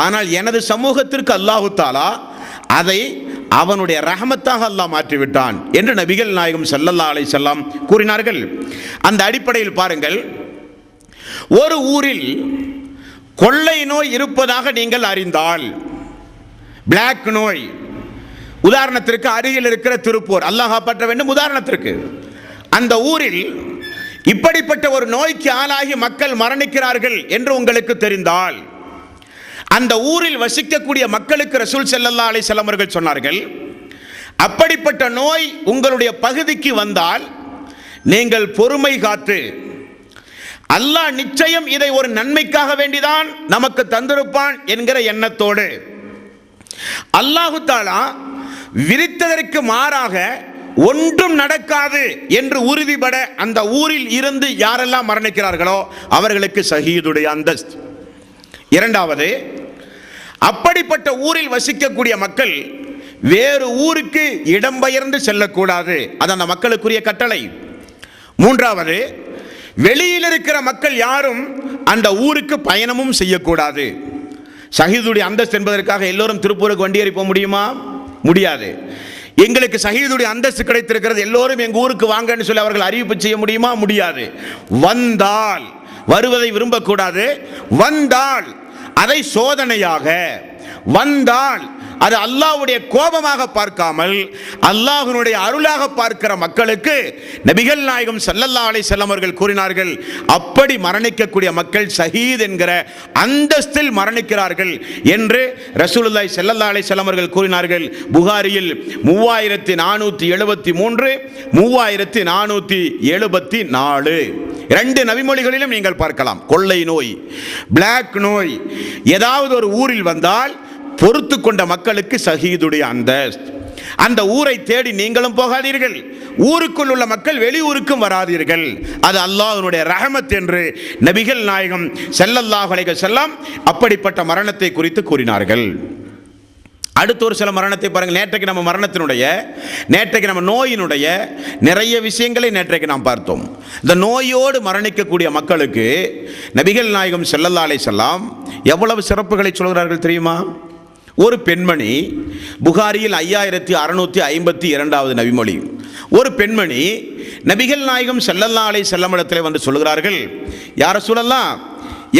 ஆனால் எனது சமூகத்திற்கு அல்லாஹு தஆலா அதை அவனுடைய ரஹமத்தாக அல்லாஹ் மாற்றிவிட்டான் என்று நபிகள் நாயகம் ஸல்லல்லாஹு அலைஹி வஸல்லம் கூறினார்கள். அந்த அடிப்படையில் பாருங்கள், ஒரு ஊரில் கொள்ளை நோய் இருப்பதாக நீங்கள் அறிந்தால், பிளாக் நோய், உதாரணத்திற்கு அருகில் இருக்கிற திருப்பூர், அல்லாஹ் காப்பாற்ற வேண்டும், உதாரணத்திற்கு அந்த ஊரில் இப்படிப்பட்ட ஒரு நோய்க்கு ஆளாகி மக்கள் மரணிக்கிறார்கள் என்று உங்களுக்கு தெரிந்தால், அந்த ஊரில் வசிக்கக்கூடிய மக்களுக்கு ரசூல் ஸல்லல்லாஹு அலைஹி வஸல்லம் அவர்கள் சொன்னார்கள், அப்படிப்பட்ட நோய் உங்களுடைய பகுதிக்கு வந்தால் நீங்கள் பொறுமை காத்து, அல்லாஹ் நிச்சயம் இதை ஒரு நன்மைக்காக வேண்டிதான் நமக்கு தந்திருப்பான் என்கிற எண்ணத்தோடு அல்லாஹு தஆலா விரித்ததற்கு மாறாக ஒன்றும் நடக்காது என்று உறுதிபட அந்த ஊரில் இருந்து யாரெல்லாம் மரணிக்கிறார்களோ அவர்களுக்கு ஷஹீதுடைய அந்தஸ்து. இரண்டாவது, அப்படிப்பட்ட ஊரில் வசிக்கக்கூடிய மக்கள் வேறு ஊருக்கு இடம்பெயர்ந்து செல்லக்கூடாது, அது அந்த மக்களுக்குரிய கட்டளை. மூன்றாவது, வெளியில் இருக்கிற மக்கள் யாரும் அந்த ஊருக்கு பயணமும் செய்யக்கூடாது. ஷஹீதுடைய அந்தஸ்து என்பதற்காக எல்லோரும் திருப்பூருக்கு வண்டி ஏறி போக முடியுமா? முடியாது. எங்களுக்கு ஷஹீதுடைய அந்தஸ்து கிடைத்திருக்கிறது, எல்லோரும் எங்க ஊருக்கு வாங்கன்னு சொல்லி அவர்கள் அறிவிப்பு செய்ய முடியுமா? முடியாது. வந்தால், வருவதை விரும்பக்கூடாது, வந்தால் அதை சோதனையாக, வந்தால் அது அல்லாஹ்வுடைய கோபமாக பார்க்காமல் அல்லாஹ்வுடைய அருளாக பார்க்கிற மக்களுக்கு நபிகள் நாயகம் ஸல்லல்லாஹு அலைஹி வஸல்லம் அவர்கள் கூறினார்கள், அப்படி மரணிக்கக்கூடிய மக்கள் ஷஹீத் என்கிற அந்தஸ்தில் மரணிக்கிறார்கள் என்று ரசூலுல்லாஹி ஸல்லல்லாஹு அலைஹி வஸல்லம் அவர்கள் கூறினார்கள். புகாரியில் 3473, 3474 இரண்டு நபிமொழிகளிலும் நீங்கள் பார்க்கலாம். கொள்ளை நோய், பிளாக் நோய் ஏதாவது ஒரு ஊரில் வந்தால் பொறுத்து கொண்ட மக்களுக்கு ஷஹீதுடைய அந்தஸ்து. அந்த ஊரை தேடி நீங்களும் போகாதீர்கள், ஊருக்குள் உள்ள மக்கள் வெளியூருக்கும் வராதீர்கள், அது அல்லாஹ்வுடைய ரஹமத் என்று நபிகள் நாயகம் ஸல்லல்லாஹு அலைஹி வஸல்லம் அப்படிப்பட்ட மரணத்தை குறித்து கூறினார்கள். அடுத்த ஒரு சில மரணத்தை பாருங்கள். நேற்றைக்கு நம்ம நோயினுடைய நிறைய விஷயங்களை நேற்றைக்கு நாம் பார்த்தோம். இந்த நோயோடு மரணிக்கக்கூடிய மக்களுக்கு நபிகள் நாயகம் ஸல்லல்லாஹு அலைஹி வஸல்லம் எவ்வளவு சிறப்புகளை சொல்கிறார்கள் தெரியுமா? ஒரு பெண்மணி, புகாரியில் 5652வது நபிமொழி, ஒரு பெண்மணி நபிகள் நாயகம் ஸல்லல்லாஹு அலைஹி வஸல்லம் இடத்திலே வந்து சொல்கிறார்கள், யா ரசூலல்லாஹ்,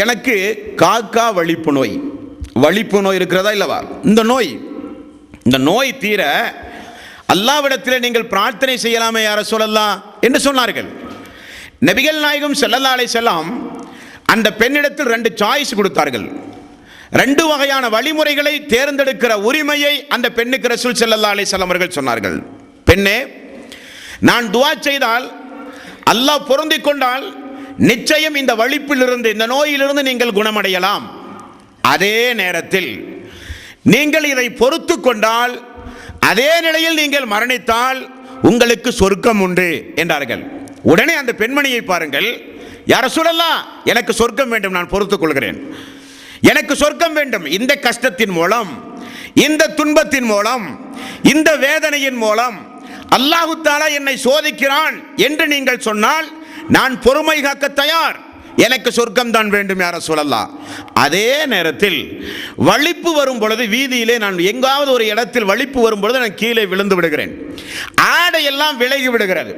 எனக்கு காக்கா வலிப்பு நோய் இருக்கிறதா இல்லவா? இந்த நோய் தீர அல்லாஹ்விடத்திலே நீங்கள் பிரார்த்தனை செய்யலாமே யா ரசூலல்லாஹ் என்று சொன்னார்கள். நபிகள் நாயகம் ஸல்லல்லாஹு அலைஹி வஸல்லம் அந்த பெண்ணிடத்தில் 2 சாய்ஸ் கொடுத்தார்கள். 2 வகையான வழிமுறைகளை தேர்ந்தெடுக்கிற உரிமையை அந்த பெண்ணுக்கு ரசூல் ஸல்லல்லாஹு அலைஹி வஸல்லம் அவர்கள் சொன்னார்கள். பெண்ணே, நான் துஆ செய்தால் அல்லாஹ் பொருந்திக் கொண்டால் நிச்சயம் இந்த வலிப்பிலிருந்து, இந்த நோயிலிருந்து நீங்கள் குணமடையலாம். அதே நேரத்தில் நீங்கள் இதை பொறுத்து கொண்டால், அதே நிலையில் நீங்கள் மரணித்தால் உங்களுக்கு சொர்க்கம் உண்டு என்றார்கள். உடனே அந்த பெண்மணியை பாருங்கள், யா ரசூலல்லாஹ், எனக்கு சொர்க்கம் வேண்டும், நான் பொறுத்துக் கொள்கிறேன், எனக்கு சொர்க்கம் வேண்டும். இந்த கஷ்டத்தின் மூலம், இந்த துன்பத்தின் மூலம், இந்த வேதனையின் மூலம் அல்லாஹு தஆலா என்னை சோதிக்கிறான் என்று நீங்கள் சொன்னால் நான் பொறுமை காக்க தயார். எனக்கு சொர்க்கம் தான் வேண்டும் யா ரசூலல்லாஹ். அதே நேரத்தில் வலிப்பு வரும் பொழுது வீதியிலே நான் எங்காவது ஒரு இடத்தில் வலிப்பு வரும் பொழுது நான் கீழே விழுந்து விடுகிறேன். ஆடை எல்லாம் விலகி விடுகிறது.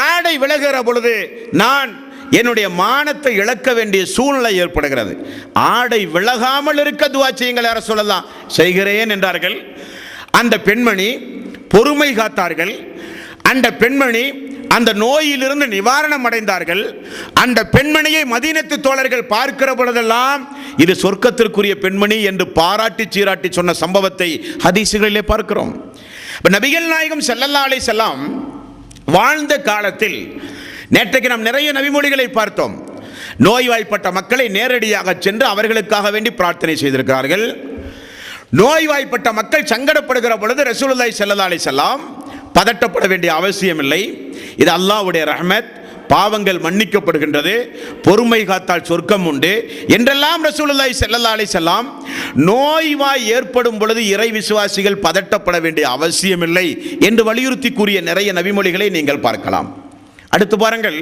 ஆடை விலகுகிற பொழுது நான் என்னுடைய மானத்தை இழக்க வேண்டிய சூழ்நிலை ஏற்படுகிறது. ஆடை விலகாமல் இருக்க துஆ செய்யுங்கள் யா ரசூலல்லாஹ். செய்கிறேன் என்றார்கள். அந்த பெண்மணி பொறுமை காத்தார்கள். அந்த பெண்மணி அந்த நோயிலிருந்து நிவாரணம் அடைந்தார்கள். அந்த பெண்மணியை மதீனத்து தோழர்கள் பார்க்கிற பொழுதெல்லாம் இது சொர்க்கத்திற்குரிய பெண்மணி என்று பாராட்டி சீராட்டி சொன்ன சம்பவத்தை ஹதீசுகளிலே பார்க்கிறோம். நபிகள் நாயகம் ஸல்லல்லாஹு அலைஹி வஸல்லம் வாழ்ந்த காலத்தில் நேற்றைக்கு நாம் நிறைய நபிமொழிகளை பார்த்தோம். நோய்வாய்ப்பட்ட மக்களை நேரடியாக சென்று அவர்களுக்காக வேண்டி பிரார்த்தனை செய்திருக்கிறார்கள். நோய்வாய்ப்பட்ட மக்கள் சங்கடப்படுகிற பொழுது ரசூலுல்லாஹி ஸல்லல்லாஹு அலைஹி வஸல்லம் பதட்டப்பட வேண்டிய அவசியம் இல்லை. இது அல்லாஹ்வுடைய ரஹ்மத், பாவங்கள் மன்னிக்கப்படுகின்றது, பொறுமை காத்தால் சொர்க்கம் உண்டு என்றெல்லாம் ரசூலுல்லாஹி ஸல்லல்லாஹு அலைஹி வஸல்லம் நோய்வாய் ஏற்படும் பொழுது இறை விசுவாசிகள் பதட்டப்பட வேண்டிய அவசியம் இல்லை என்று வலியுறுத்தி கூறிய நிறைய நபிமொழிகளை நீங்கள் பார்க்கலாம். அடுத்து பாருங்கள்,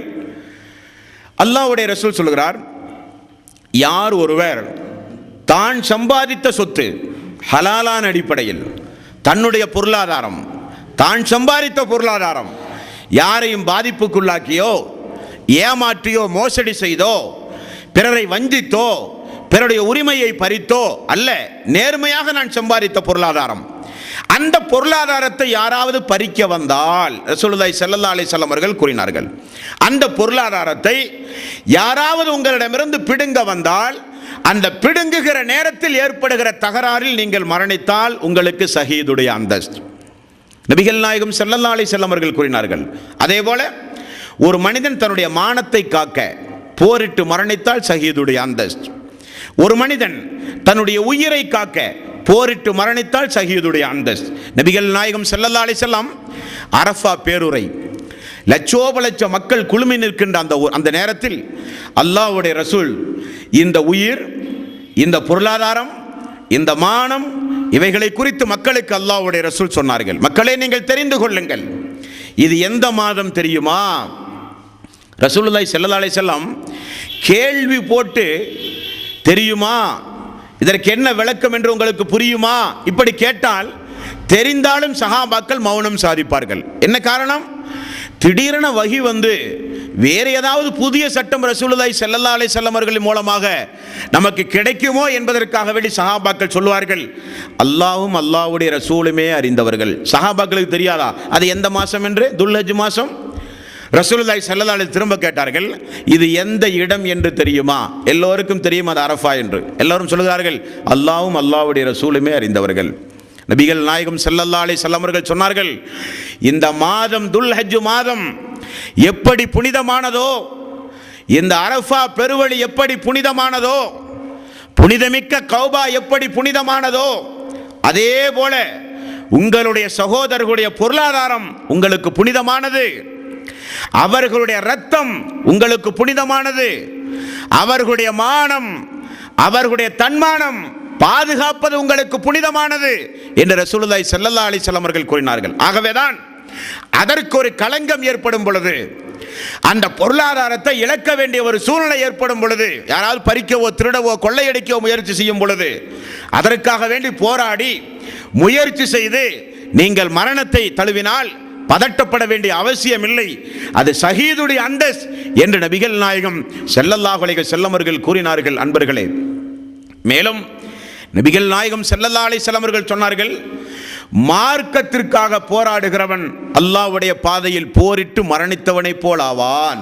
அல்லாஹ்வுடைய ரசூல் சொல்கிறார், யார் ஒருவர் தான் சம்பாதித்த சொத்து ஹலாலான அடிப்படையில் தன்னுடைய பொருளாதாரம், தான் சம்பாதித்த பொருளாதாரம் யாரையும் பாதிப்புக்குள்ளாக்கியோ ஏமாற்றியோ மோசடி செய்தோ பிறரை வஞ்சித்தோ பிறருடைய உரிமையை பறித்தோ அல்ல, நேர்மையாக நான் சம்பாதித்த பொருளாதாரம், அந்த பொருளாதாரத்தை யாராவது பறிக்க வந்தால் ரசூலுல்லாஹி ஸல்லல்லாஹு அலைஹி வஸல்லம் அவர்கள் கூறினார்கள், அந்த பொருளாதாரத்தை யாராவது உங்களிடமிருந்து பிடுங்க வந்தால் அந்த பிடுங்குகிற நேரத்தில் ஏற்படுகிற தகராறில் நீங்கள் மரணித்தால் உங்களுக்கு ஷஹீதுடைய அந்தஸ்து. நபிகள் நாயகம் ஸல்லல்லாஹு அலைஹி வஸல்லம் அவர்கள் கூறினார்கள். அதேபோல ஒரு மனிதன் தன்னுடைய மானத்தை காக்க போரிட்டு மரணித்தால் ஷஹீதுடைய அந்தஸ்து. ஒரு மனிதன் தன்னுடைய உயிரை காக்க போரிட்டு மரணித்தால் ஷஹீதுடைய அந்தஸ்து. நபிகள் நாயகம் ஸல்லல்லாஹு அலைஹி வஸல்லம் அரஃபா பேருரை, லட்சோப லட்ச மக்கள் குழுமி நிற்கின்ற அந்த நேரத்தில் அல்லாஹ்வுடைய ரசூல் இந்த உயிர், இந்த பொருளாதாரம், இந்த மானம் இவைகளை குறித்து மக்களுக்கு அல்லாஹ்வுடைய ரசூல் சொன்னார்கள். மக்களே, நீங்கள் தெரிந்து கொள்ளுங்கள், இது எந்த மாதம் தெரியுமா? ரசூலுல்லாஹி ஸல்லல்லாஹு அலைஹி வஸல்லம் கேள்வி போட்டு தெரியுமா, இதற்கு என்ன விளக்கம் என்று உங்களுக்கு புரியுமா இப்படி கேட்டால் தெரிந்தாலும் சஹாபாக்கள் மௌனம் சாதிப்பார்கள். என்ன காரணம்? திடீரென வஹி வந்து வேறு ஏதாவது புதிய சட்டம் ரசூலுல்லாஹி ஸல்லல்லாஹு அலைஹி வஸல்லம் அவர்களின் மூலமாக நமக்கு கிடைக்குமோ என்பதற்காக வேண்டி சஹாபாக்கள் சொல்வார்கள், அல்லாஹ்வும் அல்லாஹ்வுடைய ரசூலுமே அறிந்தவர்கள். சஹாபாக்களுக்கு தெரியாதா அது எந்த மாதம் என்று? துல்ஹஜ் மாதம். ரசூலுல்லாஹி ஸல்லல்லாஹு அலைஹி திரும்ப கேட்டார்கள், இது எந்த இடம் என்று தெரியுமா? எல்லோருக்கும் தெரியும், அது அரஃபா என்று. எல்லாரும் சொல்கிறார்கள், அல்லாஹ்வும் அல்லாஹ்வுடைய ரசூலுமே அறிந்தவர்கள். நபிகள் நாயகம் ஸல்லல்லாஹு அலைஹி வஸல்லம் அவர்கள் சொன்னார்கள், இந்த மாதம் துல்ஹஜ் மாதம் எப்படி புனிதமானதோ, இந்த அரஃபா பெருவழி எப்படி புனிதமானதோ, புனிதமிக்க கௌபா எப்படி புனிதமானதோ, அதே போல உங்களுடைய சகோதரர்களுடைய பொருளாதாரம் உங்களுக்கு புனிதமானது, அவர்களுடைய இரத்தம் உங்களுக்கு புனிதமானது, அவர்களுடைய மானம், அவர்களுடைய தன்மானம் பாதுகாப்பது உங்களுக்கு புனிதமானது என்று ரசூலுல்லாஹி ஸல்லல்லாஹு அலைஹி வஸல்லம் அவர்கள் கூறினார்கள். ஆகவேதான் அதற்கு ஒரு களங்கம் ஏற்படும் பொழுது, அந்த பொருளாதாரத்தை இழக்க வேண்டிய ஒரு சூழ்நிலை ஏற்படும் பொழுது, யாராவது பறிக்கவோ திருடவோ கொள்ளையடிக்கவோ முயற்சி செய்யும் பொழுது அதற்காக வேண்டி போராடி முயற்சி செய்து நீங்கள் மரணத்தை தழுவினால் பதட்டப்பட வேண்டிய அவசியம் இல்லை, அது ஷஹீதுடைய அந்தஸ் என்று நபிகள் நாயகம் ஸல்லல்லாஹு அலைஹி வஸல்லம் அவர்கள் கூறினார்கள். அன்பர்களே, மேலும் நபிகள் நாயகம் ஸல்லல்லாஹு அலைஹி வஸல்லம் அவர்கள் சொன்னார்கள், மார்க்கத்திற்காக போராடுகிறவன் அல்லாஹ்வுடைய பாதையில் போரிட்டு மரணித்தவனை போல் ஆவான்.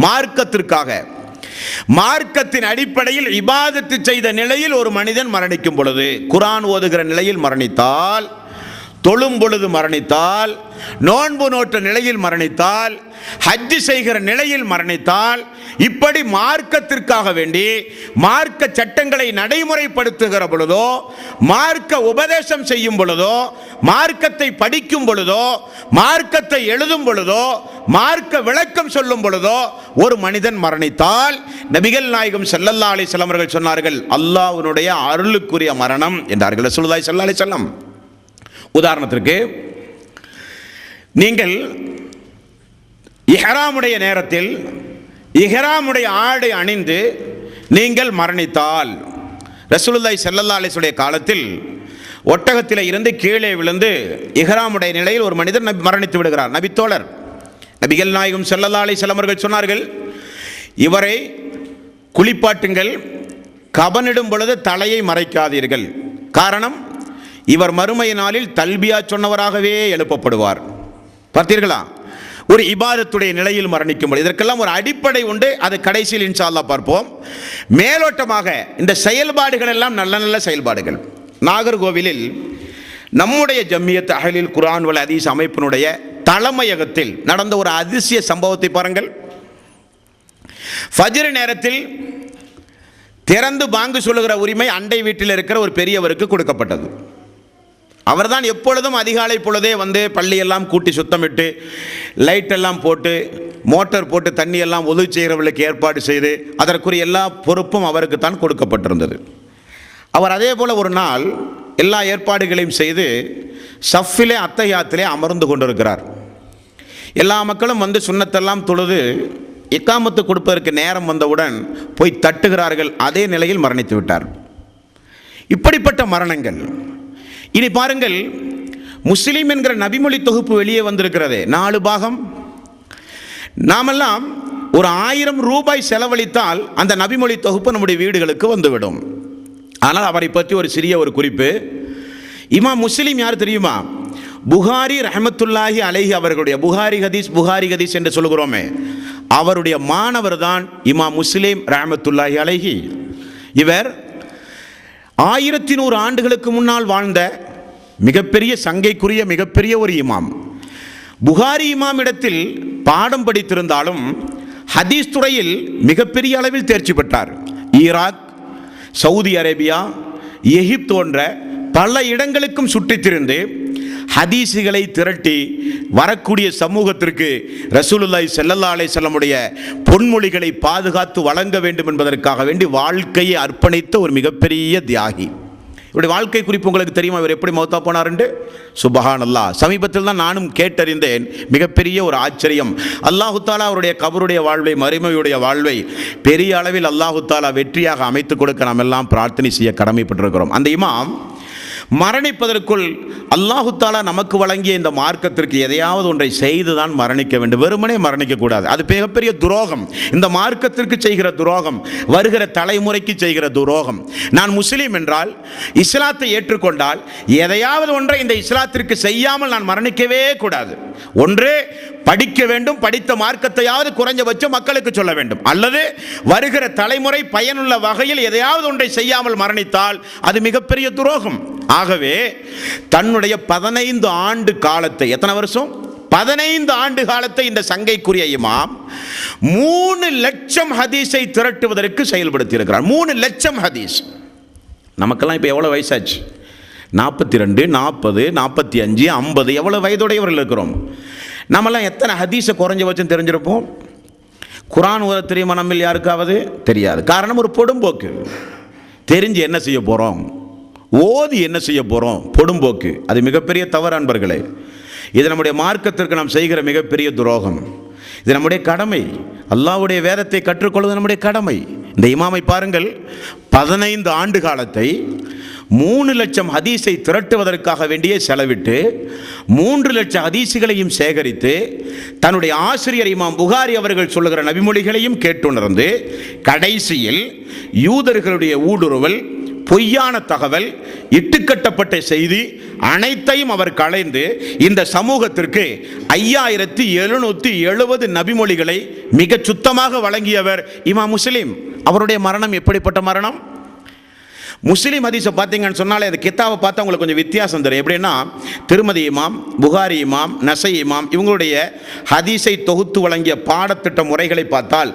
மார்க்கத்திற்காக, மார்க்கத்தின் அடிப்படையில் இபாதத்து செய்த நிலையில் ஒரு மனிதன் மரணிக்கும் பொழுது, குர்ஆன் ஓதுகிற நிலையில் மரணித்தால், தொழும் பொழுது மரணித்தால், நோன்பு நோட்ட நிலையில் மரணித்தால், ஹஜ் செய்கிற நிலையில் மரணித்தால், இப்படி மார்க்கத்திற்காக வேண்டி மார்க்க சட்டங்களை நடைமுறைப்படுத்துகிற பொழுதோ, மார்க்க உபதேசம் செய்யும் பொழுதோ, மார்க்கத்தை படிக்கும் பொழுதோ, மார்க்கத்தை எழுதும் பொழுதோ, மார்க்க விளக்கம் சொல்லும் பொழுதோ ஒரு மனிதன் மரணித்தால் நபிகள் நாயகம் ஸல்லல்லாஹு அலைஹி வஸல்லம் அவர்கள் சொன்னார்கள், அல்லாஹ்வுடைய அருளுக்குரிய மரணம் என்றார்கள் ரசூலுல்லாஹி ஸல்லல்லாஹு அலைஹி வஸல்லம். உதாரணத்திற்கு, நீங்கள் இஹ்ராமுடைய நேரத்தில் இஹ்ராமுடைய ஆடை அணிந்து நீங்கள் மரணித்தால், ரசூலுல்லாஹி ஸல்லல்லாஹு அலைஹி வஸல்லம் காலத்தில் ஒட்டகத்தில் இருந்து கீழே விழுந்து இஹ்ராமுடைய நிலையில் ஒரு மனிதர் மரணித்து விடுகிறார். நபித்தோழர் நபிகள் நாயகம் ஸல்லல்லாஹு அலைஹி வஸல்லம் அவர்கள் சொன்னார்கள், இவரை குளிப்பாட்டுங்கள், கபனிடும் பொழுது தலையை மறைக்காதீர்கள். காரணம், இவர் மறுமை நாளில் தல்பியா சொன்னவராகவே எழுப்பப்படுவார். பார்த்தீர்களா, ஒரு இபாதத்துடைய நிலையில் மரணிக்கும்போது இதற்கெல்லாம் ஒரு அடிப்படை உண்டு. அது கடைசியில் இன்ஷா அல்லாஹ் பார்ப்போம். மேலோட்டமாக இந்த செயல்பாடுகள் எல்லாம் நல்ல நல்ல செயல்பாடுகள். நாகர்கோவிலில் நம்முடைய ஜம்மியத் அஹ்லில் குர்ஆன் வல் ஹதீஸ் அமைப்பினுடைய தலைமையகத்தில் நடந்த ஒரு அதிசய சம்பவத்தை பாருங்கள். ஃபஜ்ர் நேரத்தில் திறந்து பாங்கு சொல்லுகிற உரிமை அண்டை வீட்டில் இருக்கிற ஒரு பெரியவருக்கு கொடுக்கப்பட்டது. அவர்தான் எப்பொழுதும் அதிகாலை பொழுதே வந்து பள்ளியெல்லாம் கூட்டி சுத்தமிட்டு லைட்டெல்லாம் போட்டு மோட்டார் போட்டு தண்ணியெல்லாம் உதவி செய்கிறவர்களுக்கு ஏற்பாடு செய்து அதற்குரிய எல்லா பொறுப்பும் அவருக்கு தான் கொடுக்கப்பட்டிருந்தது. அவர் அதே போல் ஒரு நாள் எல்லா ஏற்பாடுகளையும் செய்து சஃபிலே அத்தஹியாத்திலே அமர்ந்து கொண்டிருக்கிறார். எல்லா மக்களும் வந்து சுன்னத்தெல்லாம் தொழுது இக்காமத்து கொடுப்பதற்கு நேரம் வந்தவுடன் போய் தட்டுகிறார்கள். அதே நிலையில் மரணித்து விட்டார். இப்படிப்பட்ட மரணங்கள். இனி பாருங்கள், முஸ்லீம் என்கிற நபிமொழி தொகுப்பு வெளியே வந்திருக்கிறது, 4 பாகம். நாமெல்லாம் ஒரு 1000 ரூபாய் செலவழித்தால் அந்த நபிமொழி தொகுப்பு நம்முடைய வீடுகளுக்கு வந்துவிடும். ஆனால் அவரை பற்றி ஒரு சிறிய ஒரு குறிப்பு. இமாம் முஸ்லீம் யார் தெரியுமா? புகாரி ரஹ்மத்துல்லாஹி அலைஹி அவர்களுடைய புகாரி ஹதீஸ் என்று சொல்லுகிறோமே, அவருடைய மாணவர் தான் இமாம் முஸ்லீம் ரஹ்மத்துல்லாஹி அலைஹி. இவர் 1100 ஆண்டுகளுக்கு முன்னால் வாழ்ந்த மிகப்பெரிய சங்கைக்குரிய மிகப்பெரிய ஒரு இமாம். புகாரி இமாம் இடத்தில் பாடம் படித்திருந்தாலும் ஹதீஸ் துறையில் மிகப்பெரிய அளவில் தேர்ச்சி பெற்றார். ஈராக், சவுதி அரேபியா, எகிப்து போன்ற பல இடங்களுக்கும் சுற்றித்திருந்து ஹதீஸுகளை திரட்டி வரக்கூடிய சமூகத்திற்கு ரசூலுல்லாஹி ஸல்லல்லாஹு அலைஹி வஸல்லமுடைய பொன்மொழிகளை பாதுகாத்து வழங்க வேண்டும் என்பதற்காக வேண்டி வாழ்க்கையை அர்ப்பணித்த ஒரு மிகப்பெரிய தியாகி. இவருடைய வாழ்க்கை குறிப்பு உங்களுக்கு தெரியுமா? இவர் எப்படி மௌத்தா போனார்ண்டு? சுப்ஹானல்லாஹ். சமீபத்தில் தான் நானும் கேட்டறிந்தேன். மிகப்பெரிய ஒரு ஆச்சரியம். அல்லாஹு தாலா அவருடைய கபருடைய வாழ்வை, மறுமையுடைய வாழ்வை பெரிய அளவில் அல்லாஹு தாலா வெற்றியாக அமைத்துக் கொடுக்க நாம் எல்லாம் பிரார்த்தனை செய்ய கடமைப்பட்டிருக்கிறோம். அந்த இமாம் மரணிப்பதற்குள் அல்லாஹு தாலா நமக்கு வழங்கிய இந்த மார்க்கத்திற்கு எதையாவது ஒன்றை செய்து தான் மரணிக்க வேண்டும். வெறுமனே மரணிக்கக்கூடாது. அது மிகப்பெரிய துரோகம். இந்த மார்க்கத்திற்கு செய்கிற துரோகம், வருகிற தலைமுறைக்கு செய்கிற துரோகம். நான் முஸ்லீம் என்றால், இஸ்லாத்தை ஏற்றுக்கொண்டால் எதையாவது ஒன்றை இந்த இஸ்லாத்திற்கு செய்யாமல் நான் மரணிக்கவே கூடாது. ஒன்று படிக்க வேண்டும், படித்த மார்க்கத்தையாவது குறைஞ்சபட்சம் மக்களுக்கு சொல்ல வேண்டும், அல்லது வருகிற தலைமுறை பயனுள்ள வகையில் எதையாவது ஒன்றை செய்யாமல் மரணித்தால் அது மிகப்பெரிய துரோகம். ஆகவே தன்னுடைய 15 ஆண்டு காலத்தை, எத்தனை வருஷம்? 15 ஆண்டு காலத்தை இந்த சங்கைக்குரிய இமாம் 3 லட்சம் ஹதீஸை திரட்டுவதற்கு செயல்படுத்தி இருக்கிறார். 3 லட்சம் ஹதீஸ். நமக்கெல்லாம் இப்போ எவ்வளோ வயசாச்சு? 42, 40, 45, 50 எவ்வளோ வயதுடையவர்கள் இருக்கிறோம். நம்மெல்லாம் எத்தனை ஹதீஸை குறைஞ்சபட்சம் தெரிஞ்சிருப்போம்? குர்ஆன் ஓத தெரியுமா நம்மில் யாருக்காவது? தெரியாது. காரணம், ஒரு பொடும்போக்கு. தெரிஞ்சு என்ன செய்ய போகிறோம்? ஓதி என்ன செய்ய போகிறோம்? பொடும்போக்கு. அது மிகப்பெரிய தவறு அன்பர்களே. இது நம்முடைய மார்க்கத்திற்கு நாம் செய்கிற மிகப்பெரிய துரோகம். இது நம்முடைய கடமை. அல்லாஹ்வுடைய வேதத்தை கற்றுக்கொள்வது நம்முடைய கடமை. இந்த இமாமை பாருங்கள், 15 ஆண்டு காலத்தை 3 லட்சம் ஹதீஸை திரட்டுவதற்காக வேண்டியே செலவிட்டு 3 லட்சம் ஹதீஸுகளையும் சேகரித்து தன்னுடைய ஆசிரியர் இமாம் புகாரி அவர்கள் சொல்லுகிற நபிமொழிகளையும் கேட்டுணர்ந்து கடைசியில் யூதர்களுடைய ஊடுருவல், பொய்யான தகவல், இட்டுக்கட்டப்பட்ட செய்தி அனைத்தையும் அவர் களைந்து இந்த சமூகத்திற்கு 5770 நபிமொழிகளை மிக சுத்தமாக வழங்கியவர் இமாம் முஸ்லிம். அவருடைய மரணம் எப்படிப்பட்ட மரணம்? முஸ்லீம் ஹதீஸை பார்த்தீங்கன்னு சொன்னாலே அந்த கித்தாவை பார்த்தா உங்களுக்கு கொஞ்சம் வித்தியாசம் தெரியும். எப்படின்னா, திருமதி இமாம், புகாரி இமாம், நசை இமாம் இவங்களுடைய ஹதீஸை தொகுத்து வழங்கிய பாடத்திட்ட முறைகளை பார்த்தால்